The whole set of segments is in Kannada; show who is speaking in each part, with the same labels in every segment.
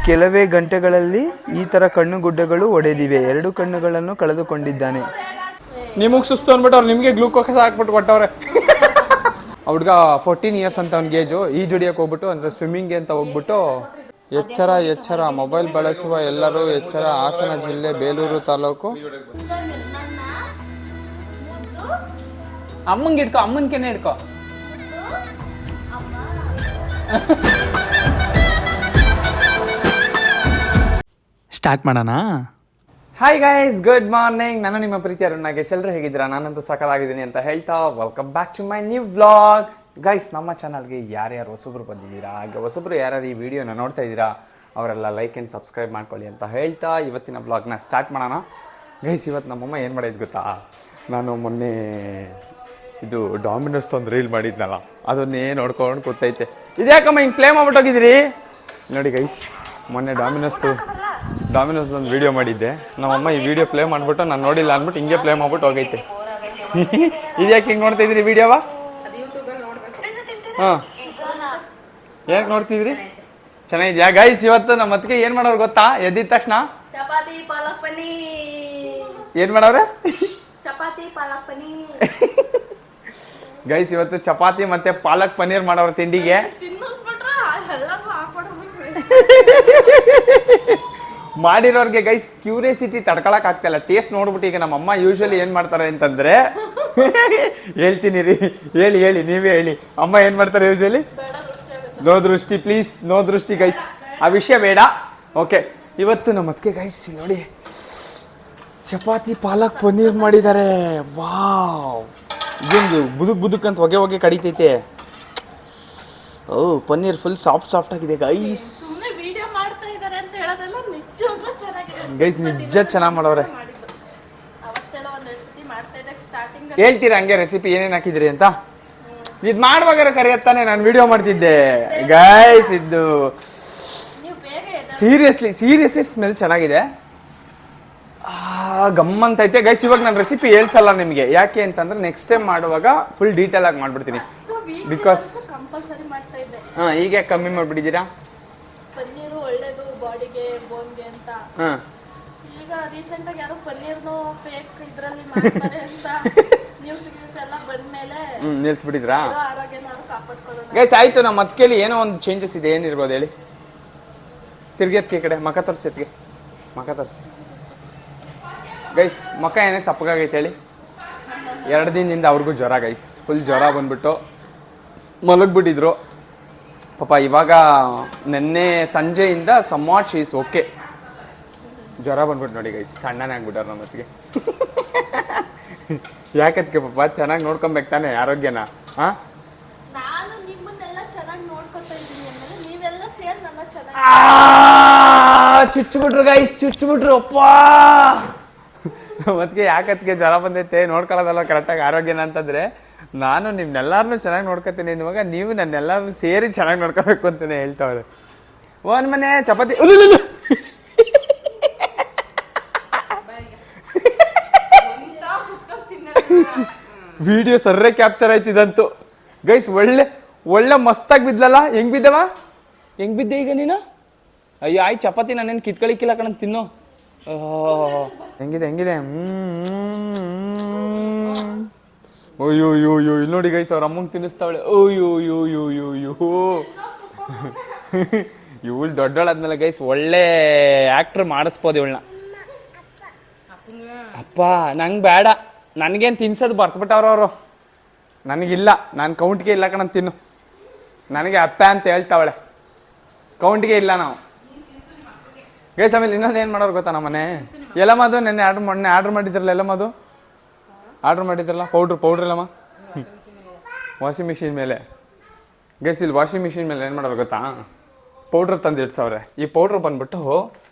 Speaker 1: ಕೆಲವೇ ಗಂಟೆಗಳಲ್ಲಿ ಈ ಥರ ಕಣ್ಣುಗುಡ್ಡೆಗಳು ಒಡೆದಿವೆ. 2 ಕಣ್ಣುಗಳನ್ನು ಕಳೆದುಕೊಂಡಿದ್ದಾನೆ.
Speaker 2: ನಿಮಗೆ ಸುಸ್ತು ಅಂದ್ಬಿಟ್ಟು ಅವ್ರು ನಿಮಗೆ ಗ್ಲೂಕೋಸ್ ಹಾಕ್ಬಿಟ್ಟು ಕೊಟ್ಟವ್ರೆ. ಹುಡ್ಗ 14 ಇಯರ್ಸ್ ಅಂತ ಅವ್ನಿಗೆ ಏಜು. ಈಜುಡಿಯಕ್ಕೆ ಹೋಗ್ಬಿಟ್ಟು ಅಂದರೆ ಸ್ವಿಮ್ಮಿಂಗ್ಗೆ ಅಂತ ಹೋಗ್ಬಿಟ್ಟು ಎಚ್ಚರ ಮೊಬೈಲ್ ಬಳಸುವ ಎಲ್ಲರೂ ಎಚ್ಚರ. ಹಾಸನ ಜಿಲ್ಲೆ ಬೇಲೂರು ತಾಲೂಕು. ಅಮ್ಮಂಗೆ ಇಟ್ಕೋ, ಅಮ್ಮನ್ಕೆನೆ ಇಟ್ಕೋ. ಸ್ಟಾರ್ಟ್ ಮಾಡೋಣ. Hi guys, good morning. ನಾನು ನಿಮ್ಮ ಪ್ರೀತಿ ಅರುಣ್ ನಾಗೇಶ್. ಎಲ್ಲರೂ ಹೇಗಿದ್ದೀರಾ? ನಾನಂತೂ ಸಕಲಾಗಿದ್ದೀನಿ ಅಂತ ಹೇಳ್ತಾ welcome back to my new vlog. Guys, ನಮ್ಮ ಚಾನಲ್ಗೆ ಯಾರ್ಯಾರು ಹೊಸಬ್ರು ಬಂದಿದ್ದೀರಾ, ಹಾಗೆ ಹೊಸಬ್ರು ಯಾರ್ಯಾರು ಈ ವಿಡಿಯೋನ ನೋಡ್ತಾ ಇದ್ದೀರಾ ಅವರೆಲ್ಲ ಲೈಕ್ ಆ್ಯಂಡ್ ಸಬ್ಸ್ಕ್ರೈಬ್ ಮಾಡ್ಕೊಳ್ಳಿ ಅಂತ ಹೇಳ್ತಾ ಇವತ್ತಿನ ವ್ಲಾಗ್ನ ಸ್ಟಾರ್ಟ್ ಮಾಡೋಣ. ಗೈಸ್, ಇವತ್ತು ನಮ್ಮಮ್ಮ ಏನು ಮಾಡಿದ್ದು ಗೊತ್ತಾ? ನಾನು ಮೊನ್ನೆ ಇದು ಡಾಮಿನೋಸ್ ಒಂದು ರೀಲ್ ಮಾಡಿದ್ನಲ್ಲ, ಅದನ್ನೇ ನೋಡ್ಕೊಂಡು ಕೂತೈತೆ. ಇದ್ಯಾಕಮ್ಮ ಹಿಂಗೆ ಪ್ಲೇ ಮಾಡ್ಬಿಟ್ಟೋಗಿದ್ದೀರಿ? ನೋಡಿ ಗೈಸ್, ಮೊನ್ನೆ ಡಾಮಿನೋಸ್ದೊಂದು ವೀಡಿಯೋ ಮಾಡಿದ್ದೆ. ನಮ್ಮಮ್ಮ ಈ ವಿಡಿಯೋ ಪ್ಲೇ ಮಾಡಿಬಿಟ್ಟು ನಾನು ನೋಡಿಲ್ಲ ಅಂದ್ಬಿಟ್ಟು ಹಿಂಗೆ ಪ್ಲೇ ಮಾಡ್ಬಿಟ್ಟು ಹೋಗೈತೆ. ಇದ್ಯಾಕೆ ಹಿಂಗೆ ನೋಡ್ತಾ ಇದ್ರಿ ವಿಡಿಯೋವಾ? ಹಾಂ, ಯಾಕೆ ನೋಡ್ತಿದ್ರಿ? ಚೆನ್ನಾಗಿದ್ಯಾ ಗೈಸ್? ಇವತ್ತು ನಮ್ಮ ಅತ್ತಿಗೆ ಏನು ಮಾಡೋರು ಗೊತ್ತಾ? ಎದ್ದಿದ ತಕ್ಷಣ
Speaker 3: ಚಪಾತಿ ಪಾಲಕ್ ಪನ್ನೀರ್.
Speaker 2: ಏನು ಮಾಡವ್ರೆ?
Speaker 3: ಚಪಾತಿ ಪಾಲಕ್ ಪನ್ನೀರ್.
Speaker 2: ಗೈಸ್, ಇವತ್ತು ಚಪಾತಿ ಮತ್ತೆ ಪಾಲಕ್ ಪನ್ನೀರ್ ಮಾಡೋರು ತಿಂಡಿಗೆ. ಮಾಡಿರೋರ್ಗೆ ಗೈಸ್ ಕ್ಯೂರಿಯಾಸಿಟಿ ತಡ್ಕೊಳಕ್ ಆಗ್ತಾಯಿಲ್ಲ. ಟೇಸ್ಟ್ ನೋಡ್ಬಿಟ್ಟು ಈಗ ನಮ್ಮಮ್ಮ ಯೂಶಲಿ ಏನ್ ಮಾಡ್ತಾರೆ ಅಂತಂದ್ರೆ ಹೇಳ್ತೀನಿ ರೀ, ಹೇಳಿ ನೀವೇ ಹೇಳಿ. ಅಮ್ಮ ಏನ್ ಮಾಡ್ತಾರೆ ಯೂಶಲಿ? ನೋ ದೃಷ್ಟಿ ಪ್ಲೀಸ್, ನೋ ದೃಷ್ಟಿ ಗೈಸ್, ಆ ವಿಷಯ ಬೇಡ. ಓಕೆ, ಇವತ್ತು ನಮ್ಮ ಅದಕ್ಕೆ ಗೈಸ್ ನೋಡಿ ಚಪಾತಿ ಪಾಲಕ್ ಪನ್ನೀರ್ ಮಾಡಿದ್ದಾರೆ. ವಾವ್, ಇದೊಂದು ಬುದುಕ್ ಅಂತ ಹೊಗೆ ಕಡಿತೈತೆ. ಓ, ಪನ್ನೀರ್ ಫುಲ್ ಸಾಫ್ಟ್ ಆಗಿದೆ ಗೈಸ್. ಗೈಸ್ ನಿಜ ಚೆನ್ನಾಗಿ ಮಾಡೋರೆ. ಹೇಳ್ತೀರಾ ಹಂಗೆ ರೆಸಿಪಿ ಏನೇನು ಹಾಕಿದ್ರಿ ಅಂತ? ಇದು ಮಾಡುವಾಗ ಕರೆಯತ್ತಾನೆ ನಾನು ವಿಡಿಯೋ ಮಾಡ್ತಿದ್ದೆ ಗೈಸ್. ಇದು ಸೀರಿಯಸ್ಲಿ ಸ್ಮೆಲ್ ಚೆನ್ನಾಗಿದೆ, ಗಮ್ಮಂತೈತೆ ಗೈಸ್. ಇವಾಗ ನಾನು ರೆಸಿಪಿ ಹೇಳ್ಸಲ್ಲ ನಿಮಗೆ, ಯಾಕೆ ಅಂತಂದ್ರೆ ನೆಕ್ಸ್ಟ್ ಟೈಮ್ ಮಾಡುವಾಗ ಫುಲ್ ಡೀಟೇಲ್ ಆಗಿ ಮಾಡ್ಬಿಡ್ತೀನಿ. ಬಿಕಾಸ್ ಈಗ ಕಮ್ಮಿ ಮಾಡ್ಬಿಟ್ಟಿದ್ದೀರಾ?
Speaker 3: ಪನ್ನೀರು ಒಳ್ಳೇದು ಬಾಡಿಗೆ, ಬೋನ್ಗೆ ಅಂತ. ಈಗ ರೀಸೆಂಟ್ ಆಗಿ ಯಾರೋ ಪನ್ನೀರ್ನು ಫೇಕ್ ಇದ್ರಲ್ಲಿ ಮಾಡ್ತಾರೆ ಅಂತ ನ್ಯೂಸ್ ಎಲ್ಲ ಬಂದ್ಮೇಲೆ
Speaker 2: ನಿಲ್ಸ್ಬಿಟ್ಟಿದ್ರಾ?
Speaker 3: ಆರೋಗ್ಯನ ಕಾಪಾಡ್ಕೊಳ್ಳೋಣ
Speaker 2: ಗೈಸ್. ಆಯ್ತು, ನಮ್ಮ ಮತ್ಕೇಲಿ ಏನೋ ಒಂದು ಚೇಂಜಸ್ ಇದೆ. ಏನಿರ್ಬೋದು ಹೇಳಿ? ತಿರ್ಗೇತ್ಕೆ ಕಡೆ ಮಕ ತೋರಿಸಿ, ಎತ್ಗೆ ಮಕ ತೋರಿಸಿ ಗೈಸ್. ಮಕ ಏನಕ್ಕೆ ಸಪ್ಪಗಾಗೈತೆ ಹೇಳಿ? 2 ದಿನದಿಂದ ಅವ್ರಿಗೂ ಜ್ವರ ಗೈಸ್, ಫುಲ್ ಜ್ವರ ಬಂದ್ಬಿಟ್ಟು ಮಲಗ್ಬಿಟ್ಟಿದ್ರು ಪಾಪ. ಇವಾಗ ನಿನ್ನೆ ಸಂಜೆಯಿಂದ ಸಮ್ವಾಟ್ ಶೀಸ್ ಓಕೆ. ಜ್ವರ ಬಂದ್ಬಿಟ್ಟು ನೋಡಿ ಗೈಸ್, ಸಣ್ಣನೇ ಆಗ್ಬಿಟ್ಟಾರ ನಮ್ಮ ಹೊತ್ತಿಗೆ. ಯಾಕತ್ಕೆ ಪಾಪ? ಚೆನ್ನಾಗಿ ನೋಡ್ಕೊಬೇಕು ತಾನೆ ಆರೋಗ್ಯನ.
Speaker 3: ನಾನು ನಿಮ್ಮನ್ನೆಲ್ಲ ಚೆನ್ನಾಗಿ ನೋಡ್ಕೊತಾ ಇದ್ದೀನಿ ಅಂದ್ರೆ ನೀವೆಲ್ಲ ಸೇರಿ ನನ್ನ ಚೆನ್ನಾಗಿ
Speaker 2: ಚುಚ್ಚಿಬಿಟ್ರು ಗೈಸ್, ಚುಚ್ಚಿಬಿಟ್ರು ಅಪ್ಪ. ಮತ್ತಿಗೆ ಯಾಕತ್ಗೆ ಜ್ವರ ಬಂದೈತೆ ನೋಡ್ಕೊಳ್ಳೋದಲ್ಲ ಕರೆಕ್ಟಾಗಿ ಆರೋಗ್ಯನ ಅಂತಂದ್ರೆ, ನಾನು ನಿಮ್ನೆಲ್ಲರನ್ನೂ ಚೆನ್ನಾಗಿ ನೋಡ್ಕೊತೀನಿ. ಇವಾಗ ನೀವು ನನ್ನೆಲ್ಲರೂ ಸೇರಿ ಚೆನ್ನಾಗಿ ನೋಡ್ಕೋಬೇಕು ಅಂತಾನೆ ಹೇಳ್ತಾವ್ರೆ. ಒಂದು ಮನೆ ಚಪಾತಿ ವಿಡಿಯೋ ಸರ್ರೆ ಕ್ಯಾಪ್ಚರ್ ಆಯ್ತಿದಂತು ಗೈಸ್. ಒಳ್ಳೆ ಮಸ್ತಾಗಿ ಬಿದ್ಲಲ್ಲ. ಹೆಂಗ್ ಬಿದ್ದವ? ಹೆಂಗ್ ಬಿದ್ದೆ ಈಗ ನೀನು? ಅಯ್ಯೋ ಆಯ್ತು, ಚಪಾತಿ ನಾನೇನು ಕಿತ್ಕೊಳಿಕ್ಕಿಲ್ಲ ಕಣ, ತಿನ್ನು. ಹೆಂಗಿದೆ? ಅಯ್ಯೋ ಇಲ್ಲಿ ನೋಡಿ ಗೈಸ್, ಅವ್ರ ಅಮ್ಮಂಗೆ ತಿನ್ನಿಸ್ತಾವಳೆ. ಅಯ್ಯೋ ಇವಳು ದೊಡ್ಡಳಾದ್ಮೇಲೆ ಗೈಸ್ ಒಳ್ಳೆ ಆಕ್ಟರ್ ಮಾಡಿಸ್ಬೋದು ಇವಳನ್ನ. ಅಪ್ಪ ನಂಗೆ ಬೇಡ, ನನಗೇನು ತಿನ್ಸೋದು ಬರ್ತಬಿಟ್ಟವ್ರವರು. ನನಗಿಲ್ಲ, ನಾನು ಕೌಂಟ್ಗೆ ಇಲ್ಲ ಕಣ, ತಿನ್ನು. ನನಗೆ ಅಪ್ಪ ಅಂತ ಹೇಳ್ತಾವಳೆ, ಕೌಂಟ್ಗೆ ಇಲ್ಲ ನಾವು ಗೈಸ್. ಆಮೇಲೆ ಇನ್ನೊಂದು ಏನು ಮಾಡೋರು ಗೊತ್ತಾ ನಮ್ಮನೆ? ಎಲ್ಲಮ್ಮದು ಮೊನ್ನೆ ಆರ್ಡ್ರ್ ಮಾಡಿದ್ರಲ್ಲ, ಎಲ್ಲಮ್ಮದು ಆರ್ಡ್ರ್ ಮಾಡಿದ್ರಲ್ಲ ಪೌಡ್ರ್ ಎಲ್ಲಮ್ಮ ವಾಷಿಂಗ್ ಮಿಷಿನ್ ಮೇಲೆ ಗೈಸ್. ಇಲ್ಲಿ ವಾಷಿಂಗ್ ಮಿಷಿನ್ ಮೇಲೆ ಏನು ಮಾಡೋರು ಗೊತ್ತಾ? ಪೌಡ್ರ್ ತಂದು ಇಡ್ಸವ್ರೆ. ಈ ಪೌಡ್ರ್ ಬಂದ್ಬಿಟ್ಟು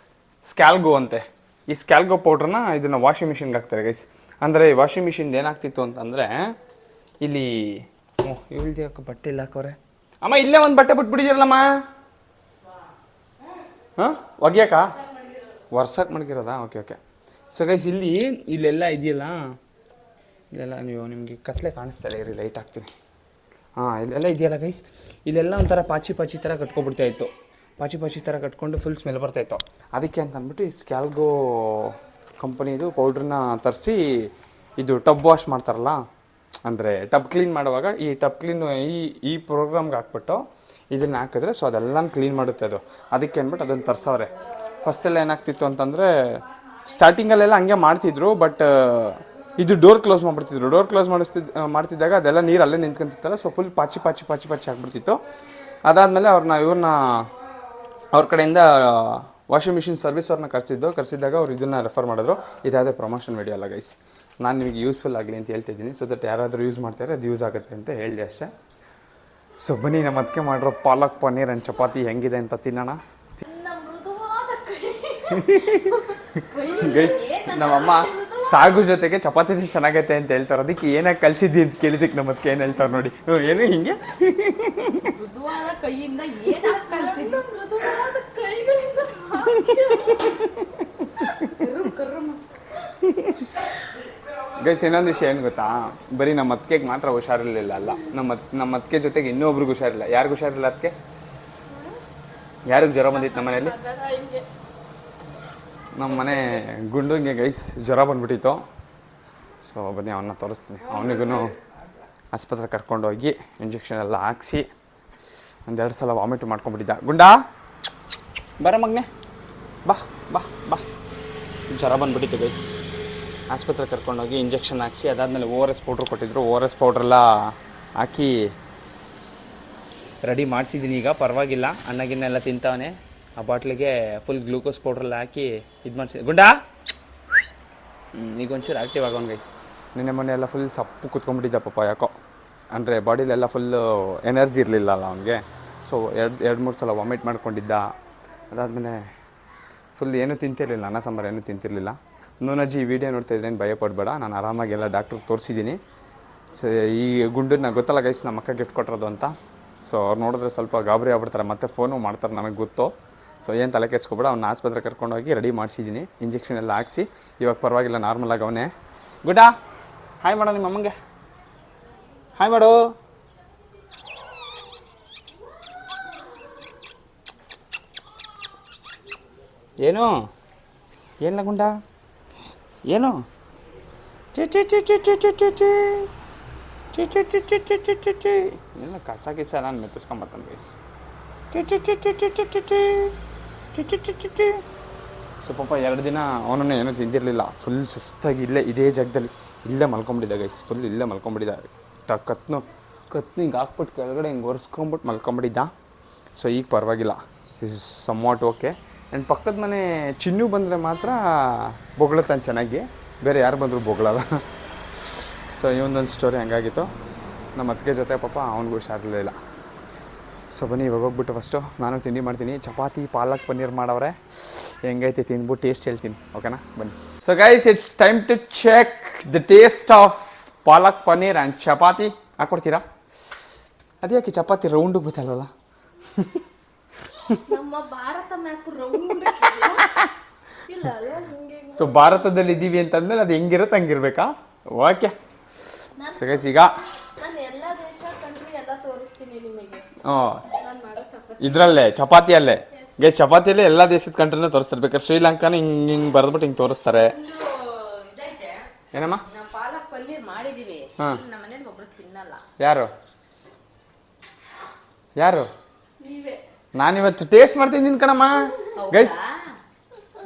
Speaker 2: ಸ್ಕ್ಯಾಲ್ಗೋ ಅಂತೆ. ಈ ಸ್ಕ್ಯಾಲ್ಗೋ ಪೌಡ್ರನ್ನ ಇದನ್ನು ವಾಷಿಂಗ್ ಮಿಷಿನ್ಗೆ ಹಾಕ್ತಾರೆ ಗೈಸ್. ಅಂದರೆ ಈ ವಾಷಿಂಗ್ ಮಿಷಿನ್ದು ಏನಾಗ್ತಿತ್ತು ಅಂತಂದರೆ, ಇಲ್ಲಿ ಇವಳ್ದು ಯಾಕೆ ಬಟ್ಟೆ ಇಲ್ಲ ಹಾಕೋರೆ? ಅಮ್ಮ ಇಲ್ಲೇ ಒಂದು ಬಟ್ಟೆ ಬಿಟ್ಬಿಟ್ಟಿದ್ದೀರಲ್ಲಮ್ಮ. ಹಾಂ, ಒಗ್ಯಾಕ ವರ್ಷಕ್ಕೆ ಮಡಗಿರೋದಾ? ಓಕೆ. ಸೊ ಗೈಸ್, ಇಲ್ಲೆಲ್ಲ ಇದೆಯಲ್ಲ, ಇಲ್ಲೆಲ್ಲ ನೀವು ನಿಮಗೆ ಕತ್ಲೆ ಕಾಣಿಸ್ತಾರೆ ಇರಿ, ಲೈಟ್ ಹಾಕ್ತೀನಿ. ಹಾಂ, ಇಲ್ಲೆಲ್ಲ ಇದೆಯಲ್ಲ ಗೈಸ್, ಇಲ್ಲೆಲ್ಲ ಒಂಥರ ಪಾಚಿ ಥರ ಕಟ್ಕೊಬಿಡ್ತಾ ಇತ್ತು. ಪಾಚಿ ಪಾಚಿ ಥರ ಕಟ್ಕೊಂಡು ಫುಲ್ ಸ್ಮೆಲ್ ಬರ್ತಾಯಿತ್ತು. ಅದಕ್ಕೆ ಅಂತ ಅಂದ್ಬಿಟ್ಟು ಈ ಸ್ಕ್ಯಾಲ್ಗೋ ಕಂಪನಿದು ಪೌಡ್ರನ್ನ ತರಿಸಿ ಇದು ಟಬ್ ವಾಶ್ ಮಾಡ್ತಾರಲ್ಲ, ಅಂದರೆ ಟಬ್ ಕ್ಲೀನ್ ಮಾಡುವಾಗ ಈ ಟಬ್ ಕ್ಲೀನ್ ಈ ಪ್ರೋಗ್ರಾಮ್ಗೆ ಹಾಕ್ಬಿಟ್ಟು ಇದನ್ನು ಹಾಕಿದ್ರೆ ಸೊ ಅದೆಲ್ಲ ಕ್ಲೀನ್ ಮಾಡುತ್ತೆ ಅದು. ಅದಕ್ಕೆ ಅಂದ್ಬಿಟ್ಟು ಅದನ್ನು ತರ್ಸವ್ರೆ. ಫಸ್ಟೆಲ್ಲ ಏನಾಗ್ತಿತ್ತು ಅಂತಂದರೆ ಸ್ಟಾರ್ಟಿಂಗಲ್ಲೆಲ್ಲ ಹಂಗೆ ಮಾಡ್ತಿದ್ರು, ಬಟ್ ಇದು ಡೋರ್ ಕ್ಲೋಸ್ ಮಾಡಿಬಿಡ್ತಿದ್ರು. ಡೋರ್ ಕ್ಲೋಸ್ ಮಾಡ್ತಿದ್ದಾಗ ಅದೆಲ್ಲ ನೀರು ಅಲ್ಲೇ ನಿಂತ್ಕೊಂತಿತ್ತಲ್ಲ, ಸೊ ಫುಲ್ ಪಾಚಿ ಪಾಚಿ ಪಾಚಿ ಪಾಚಿ ಆಗಿಬಿಡ್ತಿತ್ತು. ಅದಾದಮೇಲೆ ಇವ್ರನ್ನ ಅವ್ರ ಕಡೆಯಿಂದ ವಾಷಿಂಗ್ ಮಿಷಿನ್ ಸರ್ವಿಸ್ ಅವ್ರನ್ನ ಕರೆಸಿದ್ದಾಗ ಅವ್ರು ಇದನ್ನು ರೆಫರ್ ಮಾಡಿದ್ರು. ಇದಾದ ಪ್ರಮೋಷನ್ ವಿಡಿಯೋ ಅಲ್ಲ ಗೈಸ್, ನಾನು ನಿಮಗೆ ಯೂಸ್ಫುಲ್ ಆಗಲಿ ಅಂತ ಹೇಳ್ತಿದ್ದೀನಿ. ಸೊ ದಟ್ ಯಾರಾದರೂ ಯೂಸ್ ಮಾಡ್ತಾರೆ ಅದು ಯೂಸ್ ಆಗುತ್ತೆ ಅಂತ ಹೇಳಿದೆ ಅಷ್ಟೇ. ಸೊ ಬನ್ನಿ ನಮ್ಮ ಅದಕ್ಕೆ ಮಾಡಿರೋ ಪಾಲಕ್ ಪನ್ನೀರ್ ಆ್ಯಂಡ್ ಚಪಾತಿ ಹೆಂಗಿದೆ ಅಂತ ತಿನ್ನೋಣ. ಗೈಸ್ ನಮ್ಮಮ್ಮ ಸಾಗು ಜೊತೆಗೆ ಚಪಾತಿ ಚೆನ್ನಾಗೈತೆ ಅಂತ ಹೇಳ್ತಾರೆ. ಅದಕ್ಕೆ ಏನಾಗಿ ಕಲಿಸಿದ್ದಿ ಅಂತ ಕೇಳಿದಕ್ಕೆ ನಮ್ಮ ಅದಕ್ಕೆ ಏನು ಹೇಳ್ತಾರೆ ನೋಡಿ. ಏನು ಹಿಂಗೆ
Speaker 4: ಕೈಯಿಂದ
Speaker 2: ಗೈಸ್ ಇನ್ನೊಂದು ವಿಷಯ ಏನು ಗೊತ್ತಾ, ಬರೀ ನಮ್ಮ ಅತ್ತಿಗೆಗೆ ಮಾತ್ರ ಹುಷಾರಿರಲಿಲ್ಲ ಅಲ್ಲ, ನಮ್ಮ ಅತ್ತಿಗೆ ಜೊತೆಗೆ ಇನ್ನೊಬ್ರಿಗೆ ಹುಷಾರಿಲ್ಲ. ಯಾರಿಗೂ ಹುಷಾರಿಲ್ಲ ಅದಕ್ಕೆ? ಯಾರಿಗೆ ಜ್ವರ ಬಂದಿತ್ತು ನಮ್ಮ ಮನೆಯಲ್ಲಿ? ನಮ್ಮ ಮನೆ ಗುಂಡುಂಗೆ ಗೈಸ್ ಜ್ವರ ಬಂದ್ಬಿಟ್ಟಿತ್ತು. ಸೊ ಬನ್ನಿ ಅವನ್ನ ತೋರಿಸ್ತೀನಿ. ಅವನಿಗೂ ಆಸ್ಪತ್ರೆ ಕರ್ಕೊಂಡೋಗಿ ಇಂಜೆಕ್ಷನ್ ಎಲ್ಲ ಹಾಕ್ಸಿ 1-2 ಸಲ ವಾಮಿಟ್ ಮಾಡ್ಕೊಂಡ್ಬಿಟ್ಟಿದ್ದ. ಗುಂಡಾ ಬರ ಮಗನೆ, ಬಾ ಬಾ ಬಾ. ಜ್ವರ ಬಂದ್ಬಿಟ್ಟಿತ್ತು ಗೈಸ್. ಆಸ್ಪತ್ರೆ ಕರ್ಕೊಂಡೋಗಿ ಇಂಜೆಕ್ಷನ್ ಹಾಕ್ಸಿ ಅದಾದಮೇಲೆ ORS ಪೌಡ್ರ್ ಕೊಟ್ಟಿದ್ರು. ORS ಪೌಡ್ರೆಲ್ಲ ಹಾಕಿ ರೆಡಿ ಮಾಡಿಸಿದ್ದೀನಿ. ಈಗ ಪರವಾಗಿಲ್ಲ, ಅಣ್ಣಗಿನ್ನೆಲ್ಲ ತಿಂತಾವನೆ. ಆ ಬಾಟ್ಲಿಗೆ ಫುಲ್ ಗ್ಲೂಕೋಸ್ ಪೌಡ್ರೆಲ್ಲ ಹಾಕಿ ಇದು ಮಾಡಿಸಿದ್ದೆ. ಗುಂಡಾ ಈಗ ಒಂಚೂರು ಆ್ಯಕ್ಟಿವ್ ಆಗೋನು ಗೈಸ್. ನಿನ್ನೆ ಮೊನ್ನೆ ಎಲ್ಲ ಫುಲ್ ಸಪ್ಪು ಕುತ್ಕೊಂಡ್ಬಿಟ್ಟಿದ್ದ ಪಾಪ ಯಾಕೋ, ಅಂದರೆ ಬಾಡಿಲೆಲ್ಲ ಫುಲ್ಲು ಎನರ್ಜಿ ಇರಲಿಲ್ಲ ಅಲ್ಲ ಅವನಿಗೆ. ಸೊ 2-3 ಸಲ ವಾಮಿಟ್ ಮಾಡ್ಕೊಂಡಿದ್ದ. ಅದಾದಮೇಲೆ ಫುಲ್ ಏನೂ ತಿಂತಿರಲಿಲ್ಲ, ಅನ್ನ ಸಾಂಬಾರು ಏನೂ ತಿಂತಿರಲಿಲ್ಲ. ನೂನಜ್ಜಿ ಈ ವಿಡಿಯೋ ನೋಡ್ತಾ ಇದ್ರೇನು ಭಯ ಪಡಬೇಡ, ನಾನು ಆರಾಮಾಗಿ ಎಲ್ಲ ಡಾಕ್ಟ್ರಿಗೆ ತೋರಿಸಿದ್ದೀನಿ. ಸೊ ಈ ಗುಂಡನ್ನ ಗೊತ್ತಲ್ಲ ಗೈಸ್ ನಮ್ಮ ಅಕ್ಕ ಗಿಫ್ಟ್ ಕೊಟ್ಟಿರೋದು ಅಂತ. ಸೊ ಅವ್ರು ನೋಡಿದ್ರೆ ಸ್ವಲ್ಪ ಗಾಬರಿ ಆಗ್ಬಿಡ್ತಾರೆ, ಮತ್ತೆ ಫೋನು ಮಾಡ್ತಾರೆ, ನನಗೆ ಗೊತ್ತು. ಸೊ ಏನು ತಲೆ ಕೆಡ್ಸ್ಕೊಬೇಡ, ಅವ್ನ ಆಸ್ಪತ್ರೆ ಕರ್ಕೊಂಡೋಗಿ ರೆಡಿ ಮಾಡಿಸಿದ್ದೀನಿ. ಇಂಜೆಕ್ಷನ್ ಎಲ್ಲ ಹಾಕ್ಸಿ ಇವಾಗ ಪರವಾಗಿಲ್ಲ, ನಾರ್ಮಲಾಗಿ ಅವನೇ. ಗುಡ್ಡಾ ಹಾಯ್ ಮಾಡೋ ನಿಮ್ಮ ಅಮ್ಮಂಗೆ, ಹಾಯ್ ಮಾಡು. ಏನು ಏನಿಲ್ಲ ಗುಂಡ, ಏನು ಎಲ್ಲ ಕಸ ಗಿಸ ನಾನು ಮೆತ್ತಿಸ್ಕೊಂಬರ್ತಾನೆ ಗೈಸ್. ಸೊ ಪಾಪ 2 ದಿನ ಅವನನ್ನು ಏನೂ ತಿಂದಿರಲಿಲ್ಲ. ಫುಲ್ ಸುಸ್ತಾಗಿ ಇದೇ ಜಾಗದಲ್ಲಿ ಇಲ್ಲೇ ಮಲ್ಕೊಂಬಿಟ್ಟಿದ್ದ ಗೈಸ್. ಫುಲ್ ಇಲ್ಲೇ ಮಲ್ಕೊಂಬಿಟ್ಟಿದ್ದ. ಕತ್ನು ಹಿಂಗೆ ಹಾಕ್ಬಿಟ್ಟು ಕೆಳಗಡೆ ಹಿಂಗೆ ಒರೆಸ್ಕೊಂಬಿಟ್ಟು ಮಲ್ಕೊಂಬಿಟ್ಟಿದ್ದ. ಸೊ ಈಗ ಪರವಾಗಿಲ್ಲ, ಇಸ್ ಸಮ್ ವಾಟ್ ಓಕೆ. ನನ್ನ ಪಕ್ಕದ ಮನೆ ಚಿನ್ನು ಬಂದರೆ ಮಾತ್ರ ಬೊಗಳತಾನೆ ಚೆನ್ನಾಗಿ, ಬೇರೆ ಯಾರು ಬಂದರೂ ಬೊಗಳಲ್ಲ. So ಇವೊಂದೊಂದು story ಹಂಗಾಗಿತ್ತು. ನಮ್ಮ ಅತ್ತಿಗೆ ಜೊತೆ ಪಾಪ ಅವ್ನಿಗೂ ಹುಷಾರಿರಲಿಲ್ಲ. ಸೊ ಬನ್ನಿ ಇವಾಗ ಹೋಗ್ಬಿಟ್ಟು ಫಸ್ಟು ನಾನು ತಿಂಡಿ ಮಾಡ್ತೀನಿ. ಚಪಾತಿ ಪಾಲಕ್ ಪನ್ನೀರ್ ಮಾಡವ್ರೆ, ಹೆಂಗೈತೆ ತಿಂದ್ಬಿಟ್ಟು ಟೇಸ್ಟ್ ಹೇಳ್ತೀನಿ, ಓಕೆನಾ? ಬನ್ನಿ. So guys it's time to check the taste of palak paneer and chapati. ಹಾಕ್ಕೊಡ್ತೀರಾ? ಅದ್ಯಾಕೆ ಚಪಾತಿ ರೌಂಡಿಗೆ ಗೊತ್ತಲ್ವಲ್ಲ?
Speaker 3: ನಮ್ಮ ಭಾರತ ಮ್ಯಾಪ್ ರೌಂಡ್ ಇಲ್ಲ ಅಲ್ಲ ಹಿಂಗೆ.
Speaker 2: ಸೊ ಭಾರತದಲ್ಲಿ ಇದ್ದೀವಿ ಅಂತಂದ್ಮೇಲೆ ಅದು ಹೆಂಗಿರುತ್ತೆ ಹಂಗಿರ್ಬೇಕಾ? ಓಕೆ. ಸೊ ಗೈಸ್ ಈಗ
Speaker 3: ನಾನು ಎಲ್ಲ ದೇಶ ಕಂಟ್ರಿ ಎಲ್ಲ ತೋರಿಸ್ತೀನಿ ನಿಮಗೆ. ನಾನು ಮಾಡೋ ಚಪಾತಿ
Speaker 2: ಇದರಲ್ಲೇ ಚಪಾತಿಯಲ್ಲೇ ಗೈಸ್, ಚಪಾತಿಯಲ್ಲೇ ಎಲ್ಲ ದೇಶದ ಕಂಟ್ರಿನೂ ತೋರಿಸ್ತಾರೆ. ಬೇಕಾದ್ರೆ ಶ್ರೀಲಂಕಾನ ಹಿಂಗೆ ಬರೆದ್ಬಿಟ್ಟು ಹಿಂಗೆ ತೋರಿಸ್ತಾರೆ.
Speaker 4: ಇದೈತೆ,
Speaker 2: ಏನಮ್ಮ?
Speaker 4: ನಾವು ಪಾಲಕ್ ಪನ್ನೀರ್ ಮಾಡಿದೀವಿ, ನಮ್ಮ ಮನೇಲಿ ಒಬ್ರು ತಿನ್ನಲ್ಲ.
Speaker 2: ಯಾರು?
Speaker 3: ನೀವೇ.
Speaker 2: ನಾನಿವತ್ತು ಟೇಸ್ಟ್ ಮಾಡ್ತಿದ್ದೀನಿ ಕಣಮ್ಮ. ಗೈಸ್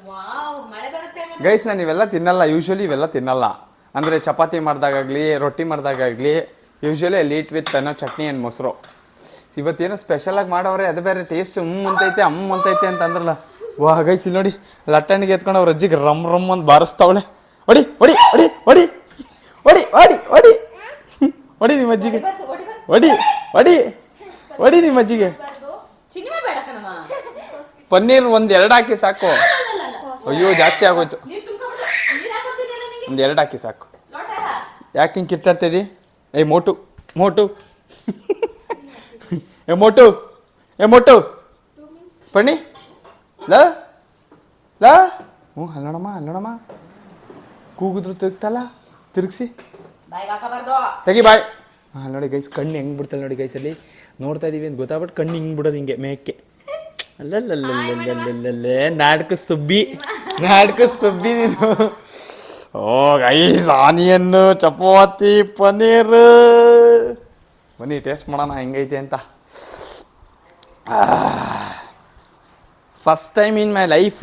Speaker 4: ವಾವ್, ಮಳೆ ಬರುತ್ತೆ.
Speaker 2: ಗೈಸ್ ನಾನು ಇವೆಲ್ಲ ತಿನ್ನಲ್ಲ, ಯೂಶ್ವಲಿ ಇವೆಲ್ಲ ತಿನ್ನಲ್ಲ. ಅಂದರೆ ಚಪಾತಿ ಮಾಡಿದಾಗಲಿ ರೊಟ್ಟಿ ಮಾಡಿದಾಗಲಿ ಯೂಶ್ವಲಿ ಲೀಟ್ ವಿತ್ ಅನ್ನೋ ಚಟ್ನಿ ಆ್ಯಂಡ್ ಮೊಸರು. ಇವತ್ತೇನೋ ಸ್ಪೆಷಲಾಗಿ ಮಾಡವ್ರೆ, ಅದು ಬೇರೆ ಟೇಸ್ಟ್ ಅಂತೈತೆ ಅಂತೈತೆ ಅಂತ ಅಂದ್ರಲ್ಲ. ವಾ ಗೈಸ್ ಇಲ್ಲಿ ನೋಡಿ, ಲಟ್ಟಣಿಗೆ ಎತ್ಕೊಂಡು ಅವ್ರ ಅಜ್ಜಿಗೆ ರಮ್ ಅಂತ ಬಾರಿಸ್ತಾವಳೆ. ಹೊಡಿ ಹೊಡಿ ಹೊಡಿ ಹೊಡಿ ಹೊಡಿ ಹೊಡಿ ಹೊಡಿ ಹೊಡಿ ನಿಮ್ಮ ಅಜ್ಜಿಗೆ, ಹೊಡಿ ಹೊಡಿ ಹೊಡಿ ನಿಮ್ಮ ಅಜ್ಜಿಗೆ.
Speaker 4: ಚಿಂಗ್ನೆ ಬೇಡ ಕಣಮ್ಮ,
Speaker 2: ಪನ್ನೀರ್ 1-2 ಹಾಕಿ ಸಾಕು. ಅಯ್ಯೋ ಜಾಸ್ತಿ ಆಗೋಯ್ತು,
Speaker 4: ನೀರು ತುಂಬ್ಕೊಂಡ್ಬಿಡು. ನೀರು ಹಾಕ್ಕೊಡ್ತೀನಿ ನನಗೆ,
Speaker 2: 1-2 ಹಾಕಿ ಸಾಕು.
Speaker 4: ಲೋಟ
Speaker 2: ಯಾಕೆ ಹಿಂಗೆ ಕಿರ್ಚಾಡ್ತಾ ಇದ್ದಿ? ಮೋಟು ಪಣ್ಣಿ ಲ ಅಲ್ಲೋಣಮ್ಮ ಕೂಗಿದ್ರು ತಿರುಗ್ತಲ್ಲ, ತಿರುಗಿಸಿ
Speaker 4: ಬಾಯಿಗೆ ಹಾಕಬಾರ್ದು.
Speaker 2: ತೆಗಿ ಬಾಯ್. ನೋಡಿ ಗೈಸ್, ಕಣ್ಣು ಹೆಂಗೆ ಬಿಡ್ತಲ್ಲ ನೋಡಿ ಗೈಸಲ್ಲಿ ನೋಡ್ತಾ ಇದೀವಿ ಅಂತ ಗೊತ್ತಾಗ್ಬಿಟ್ಟು ಕಣ್ಣು ಹಿಂಗೆ ಬಿಡೋದು ಹಿಂಗೆ ಮೇಕ್ಕೆ. ಅಲ್ಲಲ್ಲಲ್ಲಲ್ಲಲ್ಲಲ್ಲೇ ನಾಟಕ ಸುಬ್ಬಿ ನೀನು. ಓ ಗೈಸ್, ಆನಿಯನ್ನು ಚಪಾತಿ ಪನ್ನೀರ್. ಬನ್ನಿ ಟೇಸ್ಟ್ ಮಾಡೋಣ ಹೆಂಗೈತೆ ಅಂತ. First time in my life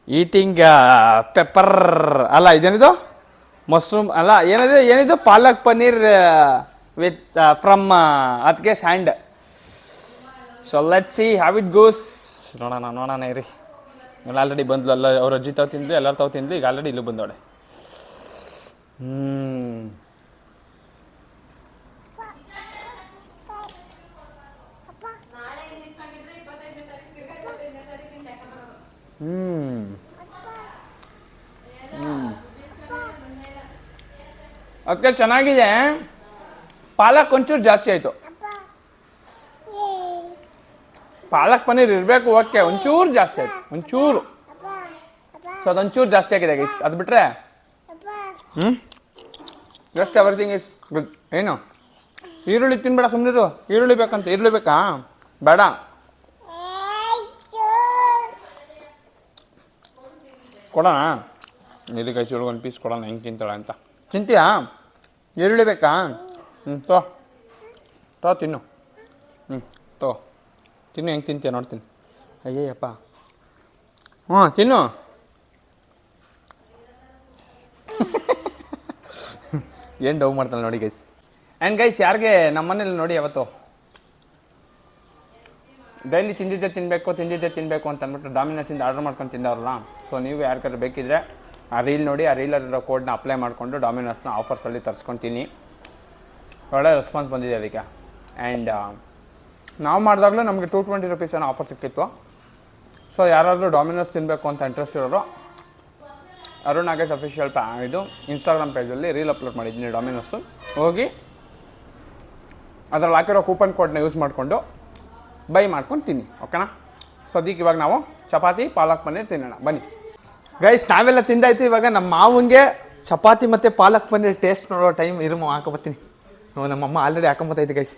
Speaker 2: eating pepper ಅಲ್ಲ, ಇದೇನಿದು ಮಶ್ರೂಮ್ ಅಲ್ಲ, ಏನಿದು ಪಾಲಕ್ ಪನ್ನೀರ್ ವಿತ್ ಫ್ರಮ್ ಅದಕ್ಕೆ sand. So let's see how it goes. ನೋಡೋಣ ಇರಿ. ಆಲ್ರೆಡಿ ಬಂದ್ಲು, ಎಲ್ಲ ಅವ್ರ ಅಜ್ಜಿ ತಾವು ತಿಂದ್ಲು, ಎಲ್ಲರೂ ತಾವು ತಿಂದ್ಲು, ಈಗ ಆಲ್ರೆಡಿ ಇಲ್ಲೂ ಬಂದವಳೆ. ಅದಕ್ಕೆ ಚೆನ್ನಾಗಿದೆ. ಪಾಲಕ್ ಒಂಚೂರು ಜಾಸ್ತಿ ಆಯಿತು. ಪಾಲಕ್ ಪನ್ನೀರ್ ಇರಬೇಕು, ಓಕೆ, ಒಂಚೂರು ಜಾಸ್ತಿ ಆಯ್ತು, ಒಂಚೂರು. ಸೊ ಅದೊಂಚೂರು ಜಾಸ್ತಿ ಆಗಿದೆ ಗೈಸ್. ಅದು ಬಿಟ್ರೆ ಜಸ್ಟ್ ಎವ್ರಿಥಿಂಗ್ ಇಸ್ ಗುಡ್. ಏನು ಈರುಳ್ಳಿ ತಿನ್ಬೇಡ, ಸುಮ್ಮನಿರು. ಈರುಳ್ಳಿ ಬೇಕಂತ. ಈರುಳ್ಳಿ ಬೇಕಾ? ಬೇಡ. ಕೊಡೋಣ ಇದಕ್ಕೆ ಚೂರು ಒಂದು ಪೀಸ್ ಕೊಡೋಣ, ಹೆಂಗೆ ತಿಂತಾಳೆ ಅಂತ. ತಿಂತೀಯಾ? ಈರುಳ್ಳಿ ಬೇಕಾ? ತೋ ತಿನ್ನು. ತೋ ತಿನ್ನು, ಹೆಂಗೆ ತಿಂತೀಯ ನೋಡ್ತೀನಿ. ಅಯ್ಯಪ್ಪ, ತಿನ್ನು. ಏನು ಡವ್ ಮಾಡ್ತಾಳೆ ನೋಡಿ ಗೈಸ್. ಆ್ಯಂಡ್ ಗೈಸ್, ಯಾರಿಗೆ ನಮ್ಮ ಮನೇಲಿ ನೋಡಿ ಯಾವತ್ತು ಡೈಲಿ ತಿಂದಿದ್ದೆ ತಿನ್ನಬೇಕು ಅಂತ ಅಂದ್ಬಿಟ್ಟು ಡಾಮಿನೋಸಿಂದ ಆರ್ಡರ್ ಮಾಡ್ಕೊಂಡು ತಿಂದವ್ರಲ್ಲ. ಸೊ ನೀವು ಯಾರಿಗಾದ್ರು ಬೇಕಿದ್ರೆ ಆ ರೀಲ್ ನೋಡಿ, ಆ ರೀಲಲ್ಲಿರೋ ಕೋಡ್ನ ಅಪ್ಲೈ ಮಾಡಿಕೊಂಡು ಡಾಮಿನೋಸ್ನ ಆಫರ್ಸಲ್ಲಿ ತರಿಸ್ಕೊತೀನಿ. ಒಳ್ಳೆ ರೆಸ್ಪಾನ್ಸ್ ಬಂದಿದೆ ಅದಕ್ಕೆ. ಆ್ಯಂಡ್ ನಾವು ಮಾಡಿದಾಗಲೂ ನಮಗೆ 220 rupees ಏನೋ ಆಫರ್ ಸಿಕ್ಕಿತ್ತು. ಸೊ ಯಾರಾದರೂ ಡಾಮಿನೋಸ್ ತಿನ್ನಬೇಕು ಅಂತ ಇಂಟ್ರೆಸ್ಟ್ ಇರೋರು ಅರುಣ್ ನಾಗೇಶ್ ಅಫಿಷಿಯಲ್ ಇದು ಇನ್ಸ್ಟಾಗ್ರಾಮ್ ಪೇಜಲ್ಲಿ ರೀಲ್ ಅಪ್ಲೋಡ್ ಮಾಡಿದ್ದೀನಿ ಡಾಮಿನೋಸು. ಹೋಗಿ ಅದರಲ್ಲಿ ಹಾಕಿರೋ ಕೂಪನ್ ಕೋಡ್ನ ಯೂಸ್ ಮಾಡಿಕೊಂಡು ಬೈ ಮಾಡ್ಕೊಂಡು ತಿನ್ನಿ, ಓಕೆನಾ? ಸೊ ಅದಕ್ಕೆ ಇವಾಗ ನಾವು ಚಪಾತಿ ಪಾಲಕ್ ಪನ್ನೀರ್ ತಿನ್ನೋಣ ಬನ್ನಿ ಗೈಸ್. ನಾವೆಲ್ಲ ತಿಂದಾಯ್ತು. ಇವಾಗ ನಮ್ಮ ಮಾವಂಗೆ ಚಪಾತಿ ಮತ್ತು ಪಾಲಕ್ ಪನ್ನೀರ್ ಟೇಸ್ಟ್ ನೋಡೋ ಟೈಮ್ ಹಾಕೊಬತ್ತೀನಿ. ನಮ್ಮಮ್ಮ ಆಲ್ರೆಡಿ ಹಾಕೊಂಬತ್ತೈತೆ ಗೈಸ್.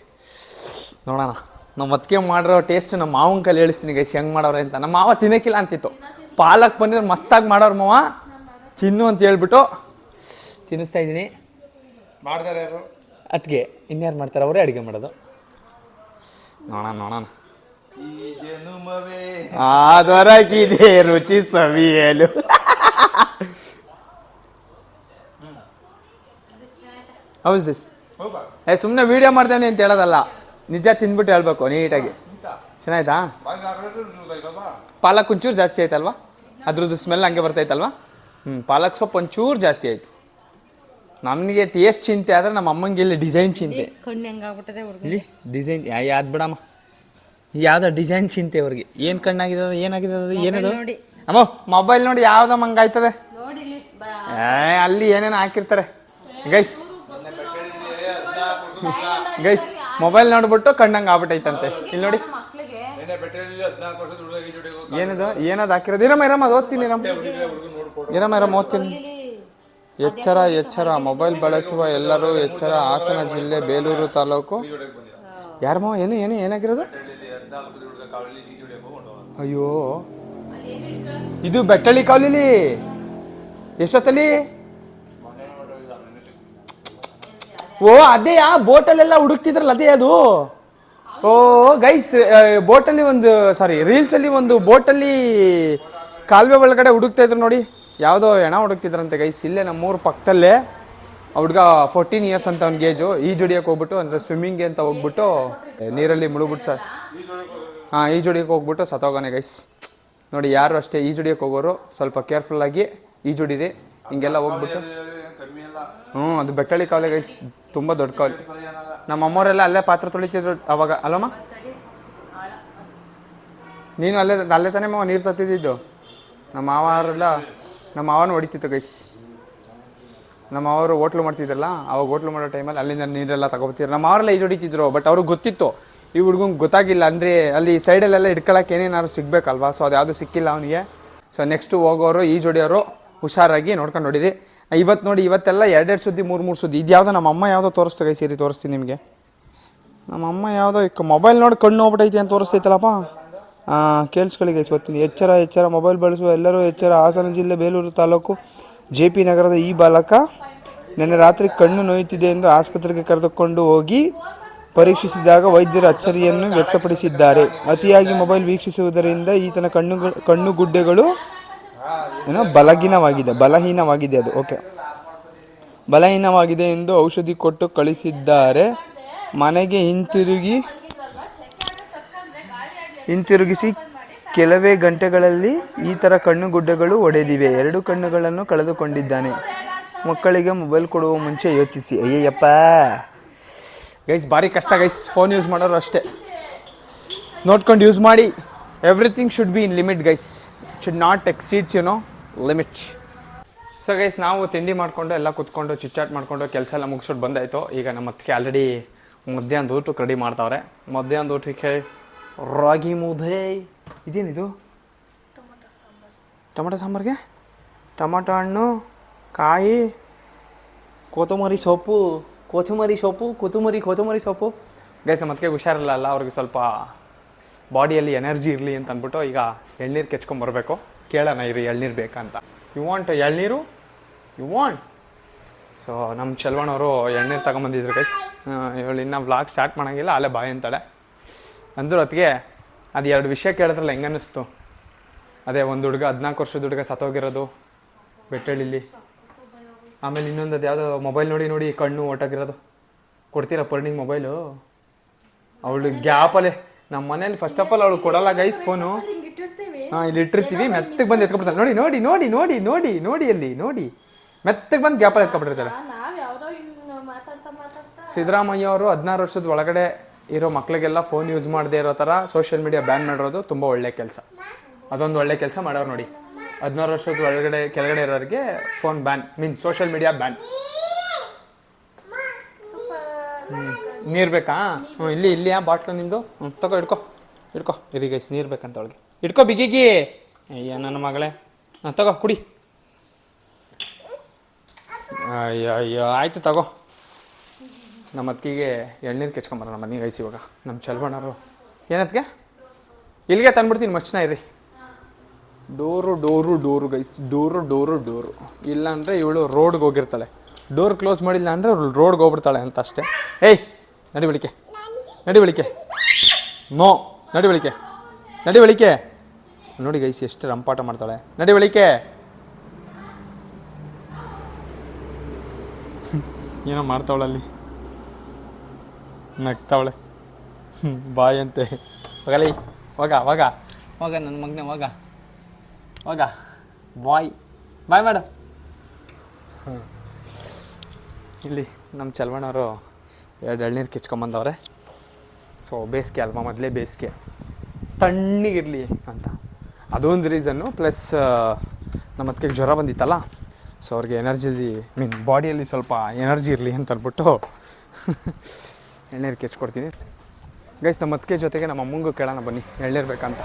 Speaker 2: ನೋಡೋಣ ನಮ್ಮ ಅತ್ತಿಗೆ ಮಾಡಿರೋ ಟೇಸ್ಟ್ ನಮ್ಮ ಮಾವನ ಕೈಲಿ ಹೇಳಿಸ್ತೀನಿ ಗೈಸ್, ಹೆಂಗೆ ಮಾಡೋರೆ ಅಂತ. ನಮ್ಮ ಮಾವ ತಿನ್ನೋಕ್ಕಿಲ್ಲ ಅಂತಿತ್ತು. ಪಾಲಕ್ ಪನ್ನೀರ್ ಮಸ್ತಾಗಿ ಮಾಡೋರು ಮಾವ, ತಿನ್ನು ಅಂತ ಹೇಳ್ಬಿಟ್ಟು ತಿನ್ನಿಸ್ತಾ ಇದ್ದೀನಿ. ಮಾಡ್ತಾರೆ ಯಾರು? ಅತ್ತಿಗೆ. ಇನ್ಯಾರು ಮಾಡ್ತಾರೆ? ಅವರೇ ಅಡುಗೆ ಮಾಡೋದು. ನೋಡೋಣ. ದೊರಕಿದೆ ರುಚಿ ಸವಿಯಲು. House this? ಸುಮ್ಮನೆ ವಿಡಿಯೋ ಮಾಡ್ತೇನೆ ಅಂತ ಹೇಳೋದಲ್ಲ, ನಿಜ ತಿಂದ್ಬಿಟ್ಟು ಹೇಳ್ಬೇಕು ನೀಟಾಗಿ. ಚೆನ್ನಾಯ್ತಾ? ಪಾಲಕ್ ಒಂಚೂರು ಜಾಸ್ತಿ ಆಯ್ತಲ್ವಾ? ಅದ್ರದ್ದು ಸ್ಮೆಲ್ ಹಂಗೆ ಬರ್ತೈತಲ್ವಾ? ಪಾಲಕ್ ಸೊಪ್ಪು ಒಂಚೂರು ಜಾಸ್ತಿ ಆಯ್ತು. ನಮಗೆ ಟೇಸ್ಟ್ ಚಿಂತೆ ಆದರೆ ನಮ್ಮ ಅಮ್ಮಂಗೆ ಇಲ್ಲಿ ಡಿಸೈನ್ ಚಿಂತೆ. ಇಲ್ಲಿ ಡಿಸೈನ್ ಯಾವ್ದು ಬಿಡಮ್ಮ, ಯಾವ್ದೋ ಡಿಸೈನ್ ಚಿಂತೆ ಅವ್ರಿಗೆ. ಏನು ಕಣ್ಣಾಗಿದೆ, ಏನಾಗಿದೆ, ಏನದು ಅಮ್ಮ? ಮೊಬೈಲ್ ನೋಡಿ ಯಾವ್ದಮ್ಮ ಹಂಗಾಯ್ತದೆ. ಅಲ್ಲಿ ಏನೇನು ಹಾಕಿರ್ತಾರೆ ಗೈಸ್. ಮೊಬೈಲ್ ನೋಡ್ಬಿಟ್ಟು ಕಣ್ಣಂಗೆ ಆಗ್ಬಿಟ್ಟೈತಂತೆ. ಇಲ್ಲಿ ನೋಡಿ ಏನದು ಹಾಕಿರೋದು. ಇರಮ್ಮ ಅದು ಓದ್ತೀನಿ. ಇರಮ್ಮ ಓದ್ತೀನಿ. ಎಚ್ಚರ ಮೊಬೈಲ್ ಬಳಸುವ ಎಲ್ಲರೂ ಎಚ್ಚರ. ಹಾಸನ ಜಿಲ್ಲೆ ಬೇಲೂರು ತಾಲೂಕು. ಯಾರಮ್ಮ ಏನಾಗಿರೋದು? ಅಯ್ಯೋ, ಇದು ಬೆಟ್ಟಳ್ಳಿ ಕಾವಲಿಲಿ ಎಷ್ಟೊತ್ತಲ್ಲಿ? ಓ ಅದೇ ಆ ಬೋಟಲ್ಲೆಲ್ಲ ಹುಡುಕ್ತಿದ್ರಲ್ಲ, ಅದೇ ಅದು. ಓ ಗೈಸ್, ಬೋಟಲ್ಲಿ ರೀಲ್ಸಲ್ಲಿ ಒಂದು ಬೋಟಲ್ಲಿ ಕಾಲುವೆ ಒಳಗಡೆ ಹುಡುಕ್ತಾ ಇದ್ರು ನೋಡಿ. ಯಾವುದೋ ಹೆಣ ಹುಡುಕ್ತಿದ್ರಂತೆ ಗೈಸ್. ಇಲ್ಲೇ ನಮ್ಮೂರು ಪಕ್ಕದಲ್ಲೇ ಹುಡುಗ 14 years ಅಂತ ಅವ್ನಿಗೆ ಏಜು. ಈಜೊಡಿಯಕ್ಕೆ ಹೋಗ್ಬಿಟ್ಟು, ಅಂದರೆ ಸ್ವಿಮ್ಮಿಂಗ್ಗೆ ಅಂತ ಹೋಗ್ಬಿಟ್ಟು ನೀರಲ್ಲಿ ಮುಳುಗ್ಬಿಟ್ಟು ಈಜೊಡಿಯಕ್ಕೆ ಹೋಗ್ಬಿಟ್ಟು ಸತ್ತೋಗೋನೆ ಗೈಸ್. ನೋಡಿ, ಯಾರು ಅಷ್ಟೇ ಈಜೊಡಿಯಕ್ಕೆ ಹೋಗೋರು ಸ್ವಲ್ಪ ಕೇರ್ಫುಲ್ಲಾಗಿ ಈಜೊಡಿರಿ. ಹಿಂಗೆಲ್ಲ ಹೋಗ್ಬಿಟ್ಟು ಅದು ಬೆಟ್ಟಳ್ಳಿ ಕಾವಲೆ ಗೈಸ್, ತುಂಬ ದೊಡ್ಡ ಕಾವಲೆ. ನಮ್ಮ ಅಮ್ಮವರೆಲ್ಲ ಅಲ್ಲೇ ಪಾತ್ರೆ ತೊಳಿತಿದ್ರು ಅವಾಗ ಅಲ್ಲಮ್ಮ? ನೀನು ಅಲ್ಲೇ ತಾನೇ ಮಾವ ನೀರು ತತ್ತಿದ್ದು? ನಮ್ಮ ಮಾವನು ಹೊಡಿತಿತ್ತು ಗೈಸ್. ನಮ್ಮ ಅವರು ಹೋಟ್ಲು ಮಾಡ್ತಿದ್ರಲ್ಲ, ಅವಾಗ ಹೋಟ್ಲು ಮಾಡೋ ಟೈಮಲ್ಲಿ ಅಲ್ಲಿಂದ ನೀರೆಲ್ಲ ತಗೊಬರ್ತಿದ್ರು. ನಮ್ಮ ಅವರೆಲ್ಲ ಈಜು ಹೊಡಿತಿದ್ರು. ಬಟ್ ಅವ್ರಿಗೆ ಗೊತ್ತಿತ್ತು, ಈ ಹುಡುಗಂಗೆ ಗೊತ್ತಾಗಿಲ್ಲ. ಅಂದರೆ ಅಲ್ಲಿ ಸೈಡಲ್ಲೆಲ್ಲ ಹಿಡ್ಕೊಳಕ್ಕೆ ಏನೇನಾದ್ರು ಸಿಗ್ಬೇಕಲ್ವಾ. ಸೊ ಅದು ಯಾವುದು ಸಿಕ್ಕಿಲ್ಲ ಅವನಿಗೆ. ಸೊ ನೆಕ್ಸ್ಟು ಹೋಗೋರು ಈಜೊಡಿಯೋರು ಹುಷಾರಾಗಿ ನೋಡ್ಕೊಂಡು ಹೊಡಿರಿ. ಇವತ್ತು ನೋಡಿ, ಇವತ್ತೆಲ್ಲ 2 ಸುದ್ದಿ 3 ಸುದ್ದಿ. ಇದು ಯಾವುದೋ ನಮ್ಮ ಅಮ್ಮ ಯಾವುದೋ ತೋರಿಸ್ತು ಗೈಸ್. ಸೀರೆ ತೋರಿಸ್ತೀನಿ ನಿಮಗೆ. ನಮ್ಮ ಅಮ್ಮ ಯಾವುದೋ ಮೊಬೈಲ್ ನೋಡಿ ಕಣ್ಣು ಹೋಗ್ಬಿಟ್ಟೈತಿ ಅಂತ ತೋರಿಸ್ತೈತಲ್ಲಪ್ಪ.
Speaker 1: ಕೇಳಿಸ್ಕೊಳ್ಳಿ ಗೈಸ್ ಓದ್ತೀನಿ. ಎಚ್ಚರ ಮೊಬೈಲ್ ಬಳಸುವ ಎಲ್ಲರೂ ಎಚ್ಚರ. ಹಾಸನ ಜಿಲ್ಲೆ ಬೇಲೂರು ತಾಲೂಕು JP ನಗರದ ಈ ಬಾಲಕ ನಿನ್ನೆ ರಾತ್ರಿ ಕಣ್ಣು ನೋಯುತ್ತಿದೆ ಎಂದು ಆಸ್ಪತ್ರೆಗೆ ಕರೆದುಕೊಂಡು ಹೋಗಿ ಪರೀಕ್ಷಿಸಿದಾಗ ವೈದ್ಯರು ಅಚ್ಚರಿಯನ್ನು ವ್ಯಕ್ತಪಡಿಸಿದ್ದಾರೆ. ಅತಿಯಾಗಿ ಮೊಬೈಲ್ ವೀಕ್ಷಿಸುವುದರಿಂದ ಈತನ ಕಣ್ಣುಗುಡ್ಡೆಗಳು ಬಲಹೀನವಾಗಿದೆ ಅದು ಓಕೆ ಬಲಹೀನವಾಗಿದೆ ಎಂದು ಔಷಧಿ ಕೊಟ್ಟು ಕಳಿಸಿದ್ದಾರೆ. ಮನೆಗೆ ಹಿಂತಿರುಗಿಸಿ ಕೆಲವೇ ಗಂಟೆಗಳಲ್ಲಿ ಈ ಥರ ಕಣ್ಣುಗುಡ್ಡೆಗಳು ಒಡೆದಿವೆ. 2 ಕಣ್ಣುಗಳನ್ನು ಕಳೆದುಕೊಂಡಿದ್ದಾನೆ. ಮಕ್ಕಳಿಗೆ ಮೊಬೈಲ್ ಕೊಡುವ ಮುಂಚೆ ಯೋಚಿಸಿ. ಅಯ್ಯಪ್ಪ
Speaker 2: ಗೈಸ್ ಭಾರಿ ಕಷ್ಟ ಗೈಸ್, ಫೋನ್ ಯೂಸ್ ಮಾಡೋರು ಅಷ್ಟೇ ನೋಡ್ಕೊಂಡು ಯೂಸ್ ಮಾಡಿ. Everything should be in limit guys, should not exceeds limit. So guys ನಾವು ತಿಂಡಿ ಮಾಡಿಕೊಂಡು ಎಲ್ಲ ಕೂತ್ಕೊಂಡು ಚಿಟ್ಚಾಟ್ ಮಾಡಿಕೊಂಡು ಕೆಲಸ ಎಲ್ಲ ಮುಗಿಸ್ಬಿಟ್ಟು ಬಂದಾಯಿತು. ಈಗ ನಮ್ಮ ಅತ್ತಿಗೆ ಆಲ್ರೆಡಿ ಮಧ್ಯಾಹ್ನದ ಊಟಕ್ಕೆ ರೆಡಿ ಮಾಡ್ತಾವ್ರೆ. ಮಧ್ಯಾಹ್ನದ ಊಟಕ್ಕೆ ರಾಗಿ ಮುದ್ದೆ. ಇದೇನಿದು? ಟೊಮೊಟೊ ಸಾಂಬಾರಿಗೆ ಟೊಮೊಟೊ ಹಣ್ಣು, ಕಾಯಿ, ಕೊತ್ತಂಬರಿ ಸೊಪ್ಪು. ಗೈಸ್ ನಮ್ಮ ಅತ್ತಿಗೆ ಹುಷಾರಿಲ್ಲ, ಅವ್ರಿಗೆ ಸ್ವಲ್ಪ ಬಾಡಿಯಲ್ಲಿ ಎನರ್ಜಿ ಇರಲಿ ಅಂತ ಅಂದ್ಬಿಟ್ಟು ಈಗ ಎಳ್ನೀರು ಕೆಚ್ಕೊಂಬರ್ಬೇಕು. ಕೇಳೋಣ ಇರಿ ಎಳ್ನೀರು ಬೇಕಂತ. ಯು ವಾಂಟ್ ಎಳ್ನೀರು? You want? ಸೊ ನಮ್ಮ ಚೆಲ್ವಣ್ಣವರು ಎಳ್ನೀರು ತಗೊಂಬಂದಿದ್ರು ಗೈಸ್. ಇವಳು ಇನ್ನೂ ವ್ಲಾಗ್ ಸ್ಟಾರ್ಟ್ ಮಾಡೋಂಗಿಲ್ಲ, ಅಲ್ಲೇ ಬಾಯಿ ಅಂತಾಳೆ ಅಂದರು. ಅದಕ್ಕೆ ಅದು 2 ವಿಷಯ ಕೇಳಿದ್ರಲ್ಲ ಹೆಂಗೆ ಅನ್ನಿಸ್ತು. ಅದೇ ಒಂದು ಹುಡುಗ 14 ವರ್ಷದ ಹುಡುಗ ಸತ್ತೋಗಿರೋದು ಬೆಟ್ಟಳ್ಳಿಲಿ. ಆಮೇಲೆ ಇನ್ನೊಂದು ಅದು ಯಾವುದೋ ಮೊಬೈಲ್ ನೋಡಿ ಕಣ್ಣು ಒಟ್ಟಾಗಿರೋದು. ಕೊಡ್ತೀರಾ ಪರ್ಣಿಗೆ ಮೊಬೈಲು? ಅವಳು ಗ್ಯಾಪಲ್ಲೇ ನಮ್ಮ ಮನೇಲಿ ಫಸ್ಟ್ ಆಫ್ ಆಲ್ ಅವಳು ಕೊಡಲ್ಲ ಗೈಸ್ ಫೋನು. ಇಲ್ಲಿ ಇಟ್ಟಿರ್ತೀವಿ, ಮೆತ್ತಗೆ ಬಂದು ಎತ್ಕೊಬಿಡ್ತಾಳೆ. ನೋಡಿ ಅಲ್ಲಿ ಮೆತ್ತಗೆ ಬಂದು ಗ್ಯಾಪಲ್ಲಿ ಎತ್ಕೊಬಿಟ್ಟಿರ್ತಾಳೆ. ಸಿದ್ದರಾಮಯ್ಯ ಅವರು 16 ವರ್ಷದ ಒಳಗಡೆ ಇರೋ ಮಕ್ಕಳಿಗೆಲ್ಲ ಫೋನ್ ಯೂಸ್ ಮಾಡದೇ ಇರೋ ಥರ ಸೋಷಿಯಲ್ ಮೀಡಿಯಾ ಬ್ಯಾನ್ ಮಾಡಿರೋದು ತುಂಬ ಒಳ್ಳೆ ಕೆಲಸ. ಅದೊಂದು ಒಳ್ಳೆ ಕೆಲಸ ಮಾಡೋರು ನೋಡಿ. 16 ವರ್ಷದ ಕೆಳಗಡೆ ಇರೋರಿಗೆ phone ban, social media ban. ನೀರು ಬೇಕಾ? ಇಲ್ಲಿ ಬಾಟ್ಲು ನಿಂದು ತಗೋ, ಇಡ್ಕೊ ಇರಿ ಗೈಸ್, ನೀರು ಬೇಕಂತ ಅವಳಿಗೆ. ಇಡ್ಕೊ ಬಿಗಿಗಿ. ಅಯ್ಯ ನನ್ನ ಮಗಳೇ, ತಗೋ ಕುಡಿ. ಅಯ್ಯೋ ಆಯಿತು ತಗೋ. ನಮ್ಮ ಅತ್ತಿಗೆ ಎಳ್ನೀರು ಕೆಚ್ಕೊಂಬರ ನಮ್ಮ ಮನೆಗೆ ಗೈಸ್. ಇವಾಗ ನಮ್ಮ ಚಲ್ವಣ್ಣರು ಏನತ್ಗೆ ಇಲ್ಲಿಗೆ ತಂದ್ಬಿಡ್ತೀನಿ, ಮಚ್ಚನ ಇರಿ. Door guys, door. ಇಲ್ಲಾಂದರೆ ಇವಳು ರೋಡ್ಗೆ ಹೋಗಿರ್ತಾಳೆ. ಡೋರ್ ಕ್ಲೋಸ್ ಮಾಡಿಲ್ಲ ಅಂದರೆ ಅವಳು ರೋಡ್ಗೆ ಹೋಗ್ಬಿಡ್ತಾಳೆ ಅಂತ ಅಷ್ಟೇ. ಏಯ್ ನಡಿ ಬೆಳಿಗ್ಗೆ. ನೋ ನಡಿ ಬೆಳಿಗ್ಗೆ. ನೋಡಿ ಗೈಸ್ ಎಷ್ಟು ರಂಪಾಟ ಮಾಡ್ತಾಳೆ. ನಡಿ ಬೆಳಿಗ್ಗೆ. ಏನೋ ಮಾಡ್ತಾವಳಲ್ಲಿ, ನಗ್ತಾವಳೆ. ಬಾಯ್ ಅಂತೆ. ಹೋಗಲಿ, ಹೋಗ ನನ್ನ ಮಗನೇ, ಹೋಗ ಬಾಯ್ ಮಾಡು. ಇಲ್ಲಿ ನಮ್ಮ ಚಲ್ವಣ್ಣವರು 2 ಎಳ್ನೀರು ಕಿಚ್ಕೊಂಬಂದವ್ರೆ. ಸೊ ಬೇಸಿಗೆ ಅಲ್ವಾ, ಮೊದಲೇ ಬೇಸಿಗೆ, ತಣ್ಣಗಿರಲಿ ಅಂತ ಅದೊಂದು ರೀಸನ್ನು. ಪ್ಲಸ್ ನಮ್ಮ ಅದಕ್ಕೆ ಜ್ವರ ಬಂದಿತ್ತಲ್ಲ, ಸೊ ಅವ್ರಿಗೆ ಬಾಡಿಯಲ್ಲಿ ಸ್ವಲ್ಪ ಎನರ್ಜಿ ಇರಲಿ ಅಂತ ಅಂದ್ಬಿಟ್ಟು ಎಳ್ನೀರು ಕೆಚ್ಕೊಡ್ತೀನಿ ಗೈಸ್. ನಮ್ಮ ಅದಕ್ಕೆ ಜೊತೆಗೆ ನಮ್ಮ ಅಮ್ಮಂಗೂ ಕೇಳೋಣ ಬನ್ನಿ, ಎಳ್ನೀರು ಬೇಕಂತ.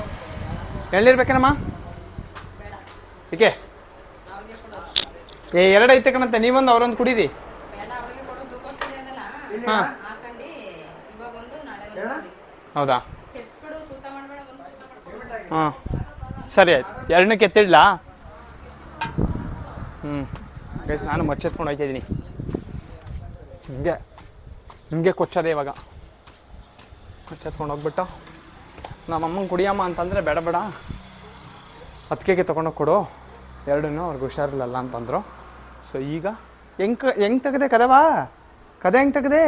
Speaker 2: ಎಳ್ನೀರು ಬೇಕೇನಮ್ಮ? ಏಕೆ 2 ಐತೆ ಕಣಂತೆ, ನೀವೊಂದು ಅವರೊಂದು ಕುಡೀರಿ. ಹಾಂ ಹೌದಾ? ಹಾಂ ಸರಿ ಆಯ್ತು. 2 ಕೆತ್ತಿಡ್ಲಾ? ಗೈಸ್ ನಾನು ಮಚ್ಚೆತ್ಕೊಂಡು ಹೋಗ್ತಾಯಿದ್ದೀನಿ. ನಿಮಗೆ ಕೊಚ್ಚದೆ ಇವಾಗ. ಮಚ್ಚೆತ್ಕೊಂಡು ಹೋಗ್ಬಿಟ್ಟು ನಮ್ಮಮ್ಮಂಗೆ ಕುಡಿಯಮ್ಮ ಅಂತಂದರೆ ಬೇಡ ಅದಕ್ಕೆ ತೊಗೊಂಡೋಗಿ ಕೊಡು 2 ಅವ್ರಿಗೆ ಹುಷಾರಿಲ್ಲಲ್ಲ ಅಂತಂದರು. ಸೊ ಈಗ ಹೆಂಗೆ ತೆಗೆದೆ ಕದವಾ? ಕದ ಹೆಂಗೆ ತೆಗೆದೆ?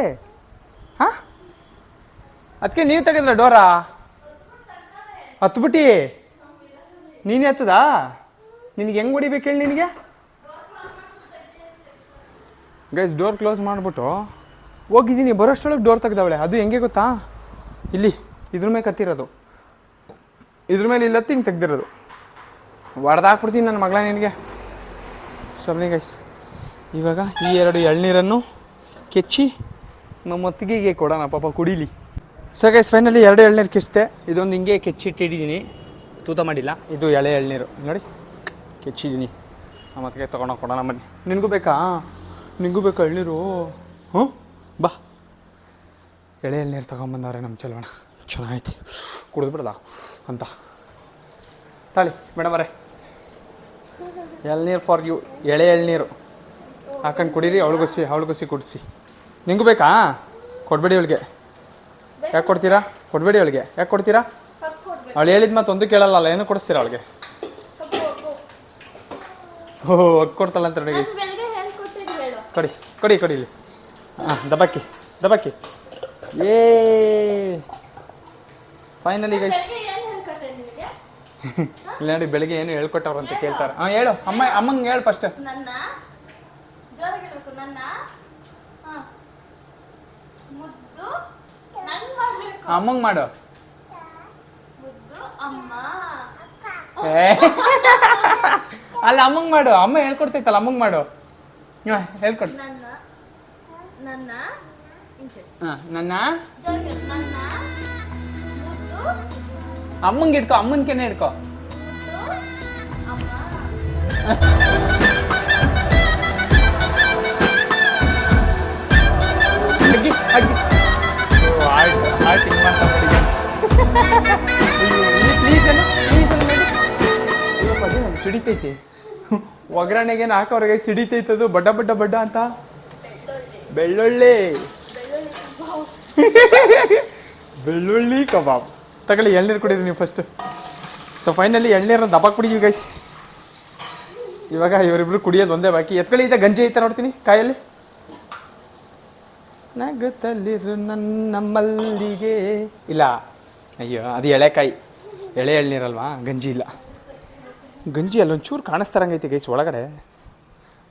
Speaker 2: ಹಾಂ ಅದಕ್ಕೆ ನೀವು ತೆಗೆದ್ರ ಡೋರಾ? ಹತ್ಬಿಟ್ಟು ನೀನೇ ಹತ್ತದಾ? ನಿನಗೆ ಹೆಂಗೆ ಹೊಡಿಬೇಕು ಹೇಳಿ ನಿನಗೆ? ಗೈಸ್ ಡೋರ್ ಕ್ಲೋಸ್ ಮಾಡಿಬಿಟ್ಟು ಹೋಗಿದ್ದೀನಿ, ಬರೋಷ್ಟೊಳಗೆ ಡೋರ್ ತೆಗ್ದವಳೆ. ಅದು ಹೆಂಗೆ ಗೊತ್ತಾ? ಇಲ್ಲಿ ಇದ್ರ ಮೇಲೆ ಕತ್ತಿರೋದು, ಇದ್ರ ಮೇಲೆ ಇಲ್ಲ ಹಿಂಗೆ ತೆಗ್ದಿರೋದು. ಹೊಡೆದಾಕ್ಬಿಡ್ತೀನಿ ನನ್ನ ಮಗಳ ನಿನಗೆ. ಸೊನ್ನೆ ಗೈಸ್ ಇವಾಗ ಈ 2 ಎಳ್ನೀರನ್ನು ಕೆಚ್ಚಿ ನಮ್ಮ ಅತ್ತಿಗೆಗೆ ಕೊಡೋಣ, ಪಾಪ ಕುಡೀಲಿ. ಸೊ ಗೈಸ್ ಫೈನಲಿ 2 ಎಳ್ನೀರು ಕೆಚ್ಚಿದೆ. ಇದೊಂದು ಹಿಂಗೆ ಕೆಚ್ಚಿಟ್ಟಿದ್ದೀನಿ, ತೂತ ಮಾಡಿಲ್ಲ. ಇದು ಎಳೆ ಎಳ್ನೀರು ನೋಡಿ, ಕೆಚ್ಚಿದ್ದೀನಿ. ನಮ್ಮ ಅತ್ತಿಗೆ ತೊಗೊಂಡೋಗಿ ಕೊಡೋಣ ಬನ್ನಿ. ನಿನಗೂ ಬೇಕಾ ಎಳ್ನೀರು? ಹ್ಞೂ ಬಾ. ಎಳೆ ಎಳ್ನೀರು ತೊಗೊಂಬಂದವ್ರೆ ನಮ್ಮ ಚೆಲ್ವಣ್ಣ. ಚೆನ್ನಾಗೈತೆ, ಕುಡಿದ್ಬಿಡಲ್ಲ ಅಂತ. ತಾಳಿ ಮೇಡಮ್ ಅವರೇ, ಎಳ್ನೀರು ಫಾರ್ ಯು. ಎಳೆ ಎಳ್ನೀರು ಹಾಕೊಂಡು ಕುಡೀರಿ. ಅವಳಿಗೊಸಿ ಕುಡಿಸಿ. ನಿಂಗೂ ಬೇಕಾ? ಕೊಡಬೇಡಿ ಅವಳಿಗೆ. ಯಾಕೆ ಕೊಡ್ತೀರಾ? ಕೊಡಬೇಡಿ ಅವಳಿಗೆ. ಯಾಕೆ ಕೊಡ್ತೀರಾ? ಅವಳು ಹೇಳಿದ ಮತ್ತೆ ಒಂದು ಕೇಳಲ್ಲ, ಏನು ಕೊಡಿಸ್ತೀರಾ ಅವಳಿಗೆ? ಓಹ್ ಒಗ್ ಕೊಡ್ತಲ್ಲ ಅಂತ ನೋಡಿ. ಕೊಡಿ ಕೊಡಿ ಕೊಡಿ ಇಲ್ಲಿ. ಹಾಂ ದಬಾಕಿ ಏ ಫೈನಲಿ ಗೈಸ್. ಇಲ್ಲ ನೋಡಿ ಬೆಳಿಗ್ಗೆ ಏನು ಹೇಳ್ಕೊಟ್ಟವ್ರು ಅಂತ ಕೇಳ್ತಾರೆ. ಹಾಂ ಹೇಳು ಅಮ್ಮಂಗೆ ಹೇಳು ಫಸ್ಟ್.
Speaker 3: ನನ್ನ ಜೋರಾಗಿ ಹೇಳ್ಬೇಕು. ನನ್ನ ಮುದ್ದು ನಂಗೆ ಮಾಡಬೇಕು.
Speaker 2: ಅಮ್ಮಂಗೆ ಮಾಡು.
Speaker 3: ಮುದ್ದು ಅಮ್ಮ.
Speaker 2: ಅಲ್ಲ ಅಮ್ಮಂಗೆ ಮಾಡು. ಅಮ್ಮ ಹೇಳ್ಕೊಡ್ತೈತಲ್ಲ, ಅಮ್ಮಂಗೆ ಮಾಡು. ಹೇಳ್ಕೊಡು.
Speaker 3: ನನ್ನ ನನ್ನ
Speaker 2: ಹಾಂ ನನ್ನ
Speaker 3: ಜೋರಾಗಿ ನನ್ನ ಮುದ್ದು
Speaker 2: ಅಮ್ಮಂಗೆ ಇಟ್ಕೊ. ಅಮ್ಮನ್ಕೆನೆ ಇಟ್ಕೊ.
Speaker 3: ಅಮ್ಮ.
Speaker 2: ಆಯ್ತು ಹಿಂಗೆ ಮಾಡ್ತಾ ಪ್ಲೀಸ್ ಸಿಡಿತೈತಿ. ಒಗ್ಗರಣೆಗೇನು ಹಾಕೋರಿಗೆ ಸಿಡಿತೈತದು ಬಡ್ಡ ಬಡ್ಡ ಬಡ್ಡ ಅಂತ. ಬೆಳ್ಳುಳ್ಳಿ ಬೆಳ್ಳುಳ್ಳಿ ಕಬಾಬ್ ತಗೊಳ್ಳಿ. ಎಳ್ನೀರು ಕುಡೀರಿ ನೀವು ಫಸ್ಟ್. ಸೊ ಫೈನಲಿ ಎಳ್ನೀರನ್ನ ದಬಾಕ್ ಕುಡಿತೀವಿ ಗೈಸ್. ಇವಾಗ ಇವರಿಬ್ರು ಕುಡಿಯೋದು ಒಂದೇ ಬಾಕಿ. ಎತ್ಕೊಳ್ಳಿ. ಇದೆ ಗಂಜಿ ಐತೆ ನೋಡ್ತೀನಿ ಕಾಯಲ್ಲಿ. ನಗುತ್ತಲ್ಲಿರು ನನ್ನ ಮಲ್ಲಿಗೆ. ಇಲ್ಲ ಅಯ್ಯೋ ಅದು ಎಳೆಕಾಯಿ, ಎಳೆ ಎಳ್ನೀರಲ್ವಾ, ಗಂಜಿ ಇಲ್ಲ. ಗಂಜಿ ಅಲ್ಲೊಂಚೂರು ಕಾಣಿಸ್ತಾರಂಗೈತಿ ಗೈಸ್ ಒಳಗಡೆ.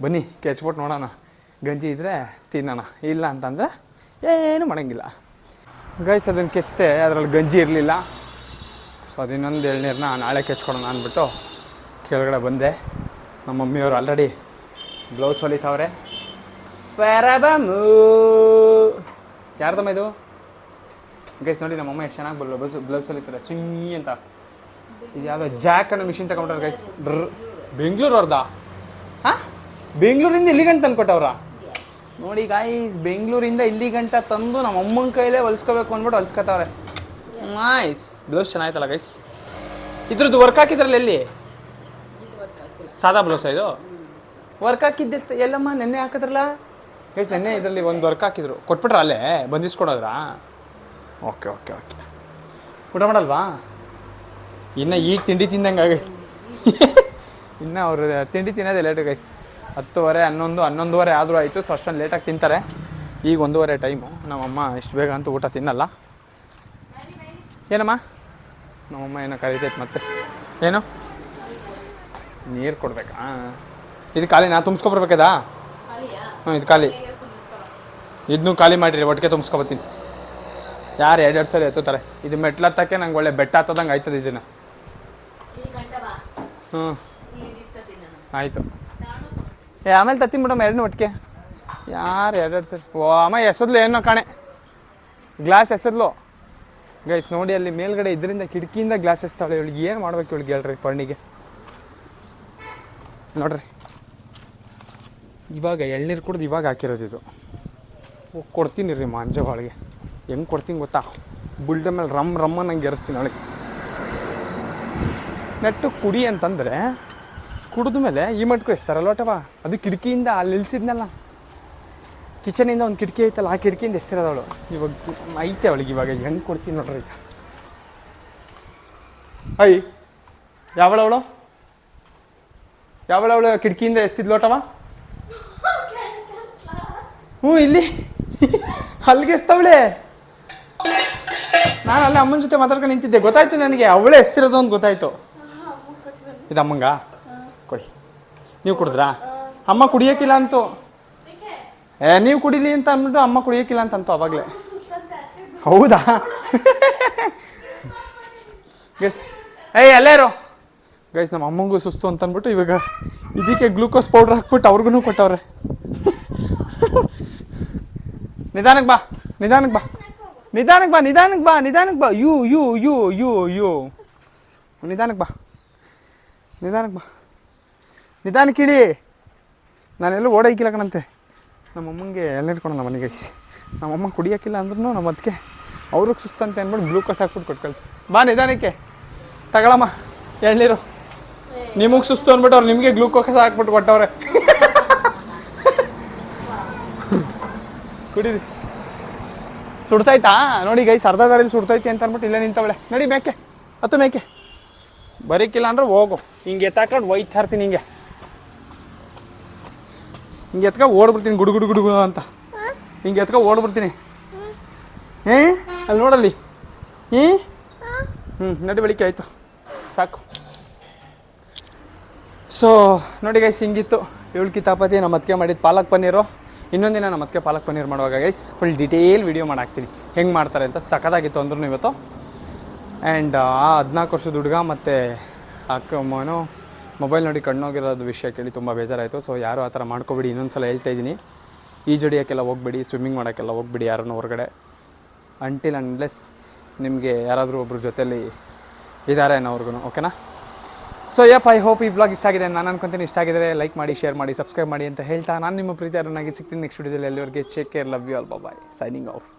Speaker 2: ಬನ್ನಿ ಕೆಚ್ಬಿಟ್ಟು ನೋಡೋಣ. ಗಂಜಿ ಇದ್ದರೆ ತಿನ್ನೋಣ, ಇಲ್ಲ ಅಂತಂದರೆ ಏನು ಮಾಡೋಂಗಿಲ್ಲ ಗೈಸ್. ಅದನ್ನು ಕೆಚ್ತೆ, ಅದರಲ್ಲಿ ಗಂಜಿ ಇರಲಿಲ್ಲ. ಸೊ ಅದಿನ್ನೊಂದು ಎಳ್ನೀರನ್ನ ನಾಳೆ ಕೆಚ್ಕೊಡೋಣ ಅಂದ್ಬಿಟ್ಟು ಕೆಳಗಡೆ ಬಂದೆ. ನಮ್ಮ ಮಮ್ಮಿಯವರು ಆಲ್ರೆಡಿ ಬ್ಲೌಸ್ ಹೊಲಿತಾವ್ರೆ. ಪರಬಮೂ ಯಾರ್ದಮ್ಮ ಇದು ಗೈಸ್? ನೋಡಿ ನಮ್ಮಮ್ಮ ಎಷ್ಟು ಚೆನ್ನಾಗಿ ಬ್ಲೌಸ್ ಹೊಲಿತಾರೆ ಸುಯ್ ಅಂತ. ಇದು ಯಾವುದೋ ಜಾಕ್ ಅನ್ನೋ ಮಿಷಿನ್ ತಗೊಂಡ್ರೆ ಗೈಸ್. ಬೆಂಗಳೂರು ಅವ್ರದಾ? ಹಾಂ, ಬೆಂಗಳೂರಿಂದ ಇಲ್ಲಿಗಂಟ ತಂದ್ಕೊಟ್ಟವ್ರ ನೋಡಿ ಗಾಯ್ಸ್. ಬೆಂಗಳೂರಿಂದ ಇಲ್ಲಿಗಂಟ ತಂದು ನಮ್ಮ ಅಮ್ಮನ ಕೈಲೇ ಹೊಲ್ಸ್ಕೋಬೇಕು ಅಂದ್ಬಿಟ್ಟು ಹೊಲ್ಸ್ಕೊತಾವ್ರೆ. ನೈಸ್. ಬ್ಲೌಸ್ ಚೆನ್ನಾಯ್ತಲ್ಲ ಗೈಸ್. ಇದ್ರದ್ದು ವರ್ಕ್ ಹಾಕಿದ್ರಲ್ಲ ಎಲ್ಲಿ? ಸಾದಾ ಬ್ಲೌಸಾ ಇದು? ವರ್ಕ್ ಹಾಕಿದ್ದೆ ಎಲ್ಲಮ್ಮ ನೆನ್ನೆ ಹಾಕಿದ್ರಲ್ಲ ಗೈಸ್. ನೆನ್ನೆ ಇದರಲ್ಲಿ ಒಂದು ವರ್ಕ್ ಹಾಕಿದ್ರು, ಕೊಟ್ಬಿಟ್ರ ಅಲ್ಲೇ ಬಂದಿಸ್ಕೊಡೋದ್ರಾ? Okay okay okay. ಊಟ ಮಾಡಲ್ವಾ? ಇನ್ನು ಈಗ ತಿಂಡಿ ತಿಂದಂಗೆ ಆಗೈತೆ. ಇನ್ನು ಅವ್ರು ತಿಂಡಿ ತಿನ್ನೋದೇ ಲೇಟು ಗೈಸ್. 10:30 11 ಆದರೂ ಆಯಿತು. ಸೊ ಅಷ್ಟೊಂದು ಲೇಟಾಗಿ ತಿಂತಾರೆ. ಈಗ 1:30 ಟೈಮು. ನಮ್ಮಮ್ಮ ಇಷ್ಟು ಬೇಗ ಅಂತೂ ಊಟ ತಿನ್ನಲ್ಲ. ಏನಮ್ಮ? ನಮ್ಮಮ್ಮ ಏನೋ ಕರೀತೈತೆ ಮತ್ತೆ. ಏನು ನೀರು ಕೊಡ್ಬೇಕಾ? ಇದು ಖಾಲಿ ನಾ ತುಂಬಿಸ್ಕೊಬರ್ಬೇಕದಾ? ಹ್ಞೂ ಇದು ಖಾಲಿ. ಇದನ್ನೂ ಖಾಲಿ ಮಾಡಿರಿ, ಒಟ್ಟಿಗೆ ತುಂಬಿಸ್ಕೊಬತ್ತೀನಿ. ಯಾರು 2 ಸಲ ಎತ್ತುತ್ತಾರೆ. ಇದು ಮೆಟ್ಲತ್ತಕ್ಕೆ ನಂಗೆ ಒಳ್ಳೆ ಬೆಟ್ಟ ಹತ್ತದಂಗೆ ಆಯ್ತದೆ ಇದನ್ನು. ಹ್ಞೂ ಆಯಿತು. ಆಮೇಲೆ ತತ್ತೀನಿ ಬಿಡಮ್ಮ ಎರಡನ್ನೂ ಒಟ್ಟಿಗೆ. ಯಾರು 2 ಸಲ? ಓ ಅಮ್ಮ ಎಸದ್ಲು ಏನೋ ಕಾಣೆ, ಗ್ಲಾಸ್ ಎಸದ್ಲು ಗೈಸ್. ನೋಡಿ ಅಲ್ಲಿ ಮೇಲ್ಗಡೆ ಇದರಿಂದ ಕಿಟಕಿಯಿಂದ ಗ್ಲಾಸ್ ಎಸ್ತಾಳೆ. ಇವಳಿಗೆ ಏನು ಮಾಡ್ಬೇಕು ಇವಳಿಗೆ ಹೇಳ್ರಿ ಪರ್ಣಿಗೆ. ನೋಡ್ರಿ ಇವಾಗ ಎಳ್ನೀರು ಕುಡ್ದು ಇವಾಗ ಹಾಕಿರೋದು ಇದು. ಕೊಡ್ತೀನಿ ರೀ ಮಾಂಜವಾಳಿಗೆ. ಹೆಂಗೆ ಕೊಡ್ತೀನಿ ಗೊತ್ತಾ? ಬುಲ್ಡ ಮೇಲೆ ರಮ್ಮ ನಂಗೆ ಎರಿಸ್ತೀನಿ ಅವಳಿಗೆ. ನೆಟ್ಟು ಕುಡಿ ಅಂತಂದರೆ ಕುಡಿದ ಮೇಲೆ ಈ ಮಟ್ಕು ಎಸ್ತಾರ ಲೋಟವ. ಅದು ಕಿಟಕಿಯಿಂದ ಅಲ್ಲಿ ನಿಲ್ಸಿದ್ನಲ್ಲ, ಕಿಚನಿಂದ ಒಂದು ಕಿಟಕಿ ಐತಲ್ಲ, ಆ ಕಿಟಕಿಯಿಂದ ಎಸ್ತಿರೋದವಳು. ಇವಾಗ ಐತೆ ಅವಳಿಗೆ. ಇವಾಗ ಹೆಂಗೆ ಕೊಡ್ತೀನಿ ನೋಡ್ರಿ ಈಗ. ಯಾವಳವಳು ಕಿಟಕಿಯಿಂದ ಎಸ್ತಿದ್ ಲೋಟವ? ಹ್ಞೂ ಇಲ್ಲಿ ಅಲ್ಲಿಗೆ ಎಸ್ತವಳೆ. ನಾನು ಅಲ್ಲೇ ಅಮ್ಮನ ಜೊತೆ ಮಾತಾಡ್ಕೊಂಡು ನಿಂತಿದ್ದೆ, ಗೊತ್ತಾಯ್ತು ನನಗೆ ಅವಳೇ ಎಸ್ತಿರೋದು ಅಂತ ಗೊತ್ತಾಯ್ತು. ಇದು ಅಮ್ಮಂಗ ಕೊಡಿ. ನೀವು ಕುಡಿದ್ರಾ? ಅಮ್ಮ ಕುಡಿಯೋಕ್ಕಿಲ್ಲ ಅಂತೂ. ನೀವು ಕುಡಿಲಿ ಅಂತ ಅಂದ್ಬಿಟ್ಟು ಅಮ್ಮ ಕುಡಿಯೋಕ್ಕಿಲ್ಲ ಅಂತಂತು ಅವಾಗಲೇ. ಹೌದಾ? ಗೈಸ್ ಅಲ್ಲೇ ಇರೋ ಗೈಸ್. ನಮ್ಮ ಅಮ್ಮಂಗೂ ಸುಸ್ತು ಅಂತ ಅಂದ್ಬಿಟ್ಟು ಇವಾಗ ಇದಕ್ಕೆ ಗ್ಲೂಕೋಸ್ ಪೌಡ್ರ್ ಹಾಕ್ಬಿಟ್ಟು ಅವ್ರಿಗೂ ಕೊಟ್ಟವ್ರೆ. ನಿಧಾನಕ್ಕೆ ಬಾ. ನಿಧಾನಕ್ಕೆ ಇಡಿ. ನಾನೆಲ್ಲೂ ಓಡೋಕ್ಕಿಲ್ಲ ಕಣಂತೆ. ನಮ್ಮಮ್ಮಂಗೆ ಎಲ್ಲ ಇಟ್ಕೊಂಡು ಮನೆಗೆ ಗೈಸ್. ನಮ್ಮಮ್ಮ ಕುಡಿಯೋಕ್ಕಿಲ್ಲ ಅಂದ್ರೂ ನಮ್ಮ ಅದಕ್ಕೆ ಅವ್ರಿಗೆ ಸುಸ್ತಂತೆ ಅಂದ್ಬಿಟ್ಟು ಗ್ಲೂಕೋಸ್ ಹಾಕ್ಬಿಟ್ಟು ಕೊಟ್ಟು ಕಳಿಸಿ. ಬಾ ನಿಧಾನಕ್ಕೆ ತಗೊಳಮ್ಮ ಎಳ್ನೀರು. ನಿಮಗೆ ಸುಸ್ತು ಅಂದ್ಬಿಟ್ಟು ಅವ್ರು ನಿಮಗೆ ಗ್ಲೂಕೋಸ್ ಹಾಕ್ಬಿಟ್ಟು ಕೊಟ್ಟವ್ರೆ. ಕುಡೀರಿ. ಸುಡ್ತಾಯ್ತಾ ನೋಡಿ ಗೈಸ್, ಅರ್ಧ ದಾರಿಲಿ ಸುಡ್ತೈತಿ ಅಂತ ಅಂದ್ಬಿಟ್ಟು ಇಲ್ಲೇ ನಿಂತವಳೆ. ನಡಿ ಮೇಕೆ, ಹತ್ತು ಮೇಕೆ. ಬರೀಕಿಲ್ಲ ಅಂದ್ರೆ ಹೋಗು. ಹಿಂಗೆ ಎತ್ತಾಕೊಂಡು ಒಯ್ತಾ ಇರ್ತೀನಿ. ಹಿಂಗೆ ಎತ್ಕ ಓಡ್ಬಿಡ್ತೀನಿ, ಗುಡು ಗುಡು ಗುಡು ಅಂತ. ಹಿಂಗೆ ಎತ್ಕ ಓಡ್ಬಿಡ್ತೀನಿ. ಅಲ್ಲಿ ನೋಡಲ್ಲಿ. ನಡಿ ಬೆಳಿಗ್ಗೆ ಆಯಿತು, ಸಾಕು. ಸೊ ನೋಡಿ ಗೈಸ್, ಹಿಂಗಿತ್ತು ಇವಳು ಕಿತಾಪತಿ. ನಮ್ಮ ಅದಕ್ಕೆ ಮಾಡಿದ್ದು ಪಾಲಕ್ ಪನ್ನೀರು. ಇನ್ನೊಂದಿನ ನಮ್ಮ ಅದಕ್ಕೆ ಪಾಲಕ್ ಪನ್ನೀರ್ ಮಾಡುವಾಗ ಗೈಸ್ ಫುಲ್ ಡಿಟೇಲ್ ವೀಡಿಯೋ ಮಾಡಾಕ್ತೀನಿ ಹೆಂಗೆ ಮಾಡ್ತಾರೆ ಅಂತ. ಸಖತ್ತಾಗಿತ್ತು ಅಂದ್ರೂ ಇವತ್ತು. ಆ್ಯಂಡ್ ಆ 14 ವರ್ಷದ ಹುಡುಗ ಮತ್ತು ಅಕ್ಕಮ್ಮನೂ ಮೊಬೈಲ್ ನೋಡಿ ಕಣ್ಣೋಗಿರೋದು ವಿಷಯ ಕೇಳಿ ತುಂಬ ಬೇಜಾರಾಯಿತು. ಸೊ ಯಾರು ಆ ಥರ ಮಾಡ್ಕೊಬೇಡಿ. ಇನ್ನೊಂದು ಸಲ ಹೇಳ್ತಾ ಇದ್ದೀನಿ, ಈಜಡಿಯೋಕ್ಕೆಲ್ಲ ಹೋಗ್ಬೇಡಿ, ಸ್ವಿಮ್ಮಿಂಗ್ ಮಾಡೋಕ್ಕೆಲ್ಲ ಹೋಗ್ಬೇಡಿ ಯಾರನ್ನೂ ಹೊರಗಡೆ, ಅಂಟಿಲ್ ಅನ್ಲೆಸ್ ನಿಮಗೆ ಯಾರಾದರೂ ಒಬ್ಬರು ಜೊತೆಯಲ್ಲಿ ಇದ್ದಾರೆ ಅನ್ನೋರ್ಗು. ಓಕೆನಾ? ಸೊ ಯಪ್, ಐ ಹೋಪ್ ಈ ಬ್ಲಾಗ್ ಇಷ್ಟ ಆಗಿದೆ ನಾನು ಅನ್ಕೊಂತೀನಿ. ಇಷ್ಟ ಆಗಿದ್ರೆ ಲೈಕ್ ಮಾಡಿ, ಶೇರ್ ಮಾಡಿ, ಸಬ್ಸ್ಕ್ರೈಬ್ ಮಾಡಿ ಅಂತ ಹೇಳ್ತಾ ನಾನು ನಿಮ್ಮ ಪ್ರೀತಿ ಅರುಣಾಗಿ ಸಿಗ್ತೀನಿ ನೆಕ್ಸ್ಟ್ ವಿಡಿಯೋದಲ್ಲಿ. ಎಲ್ಲಿವರೆಗೆ take care, love you all, bye, signing of.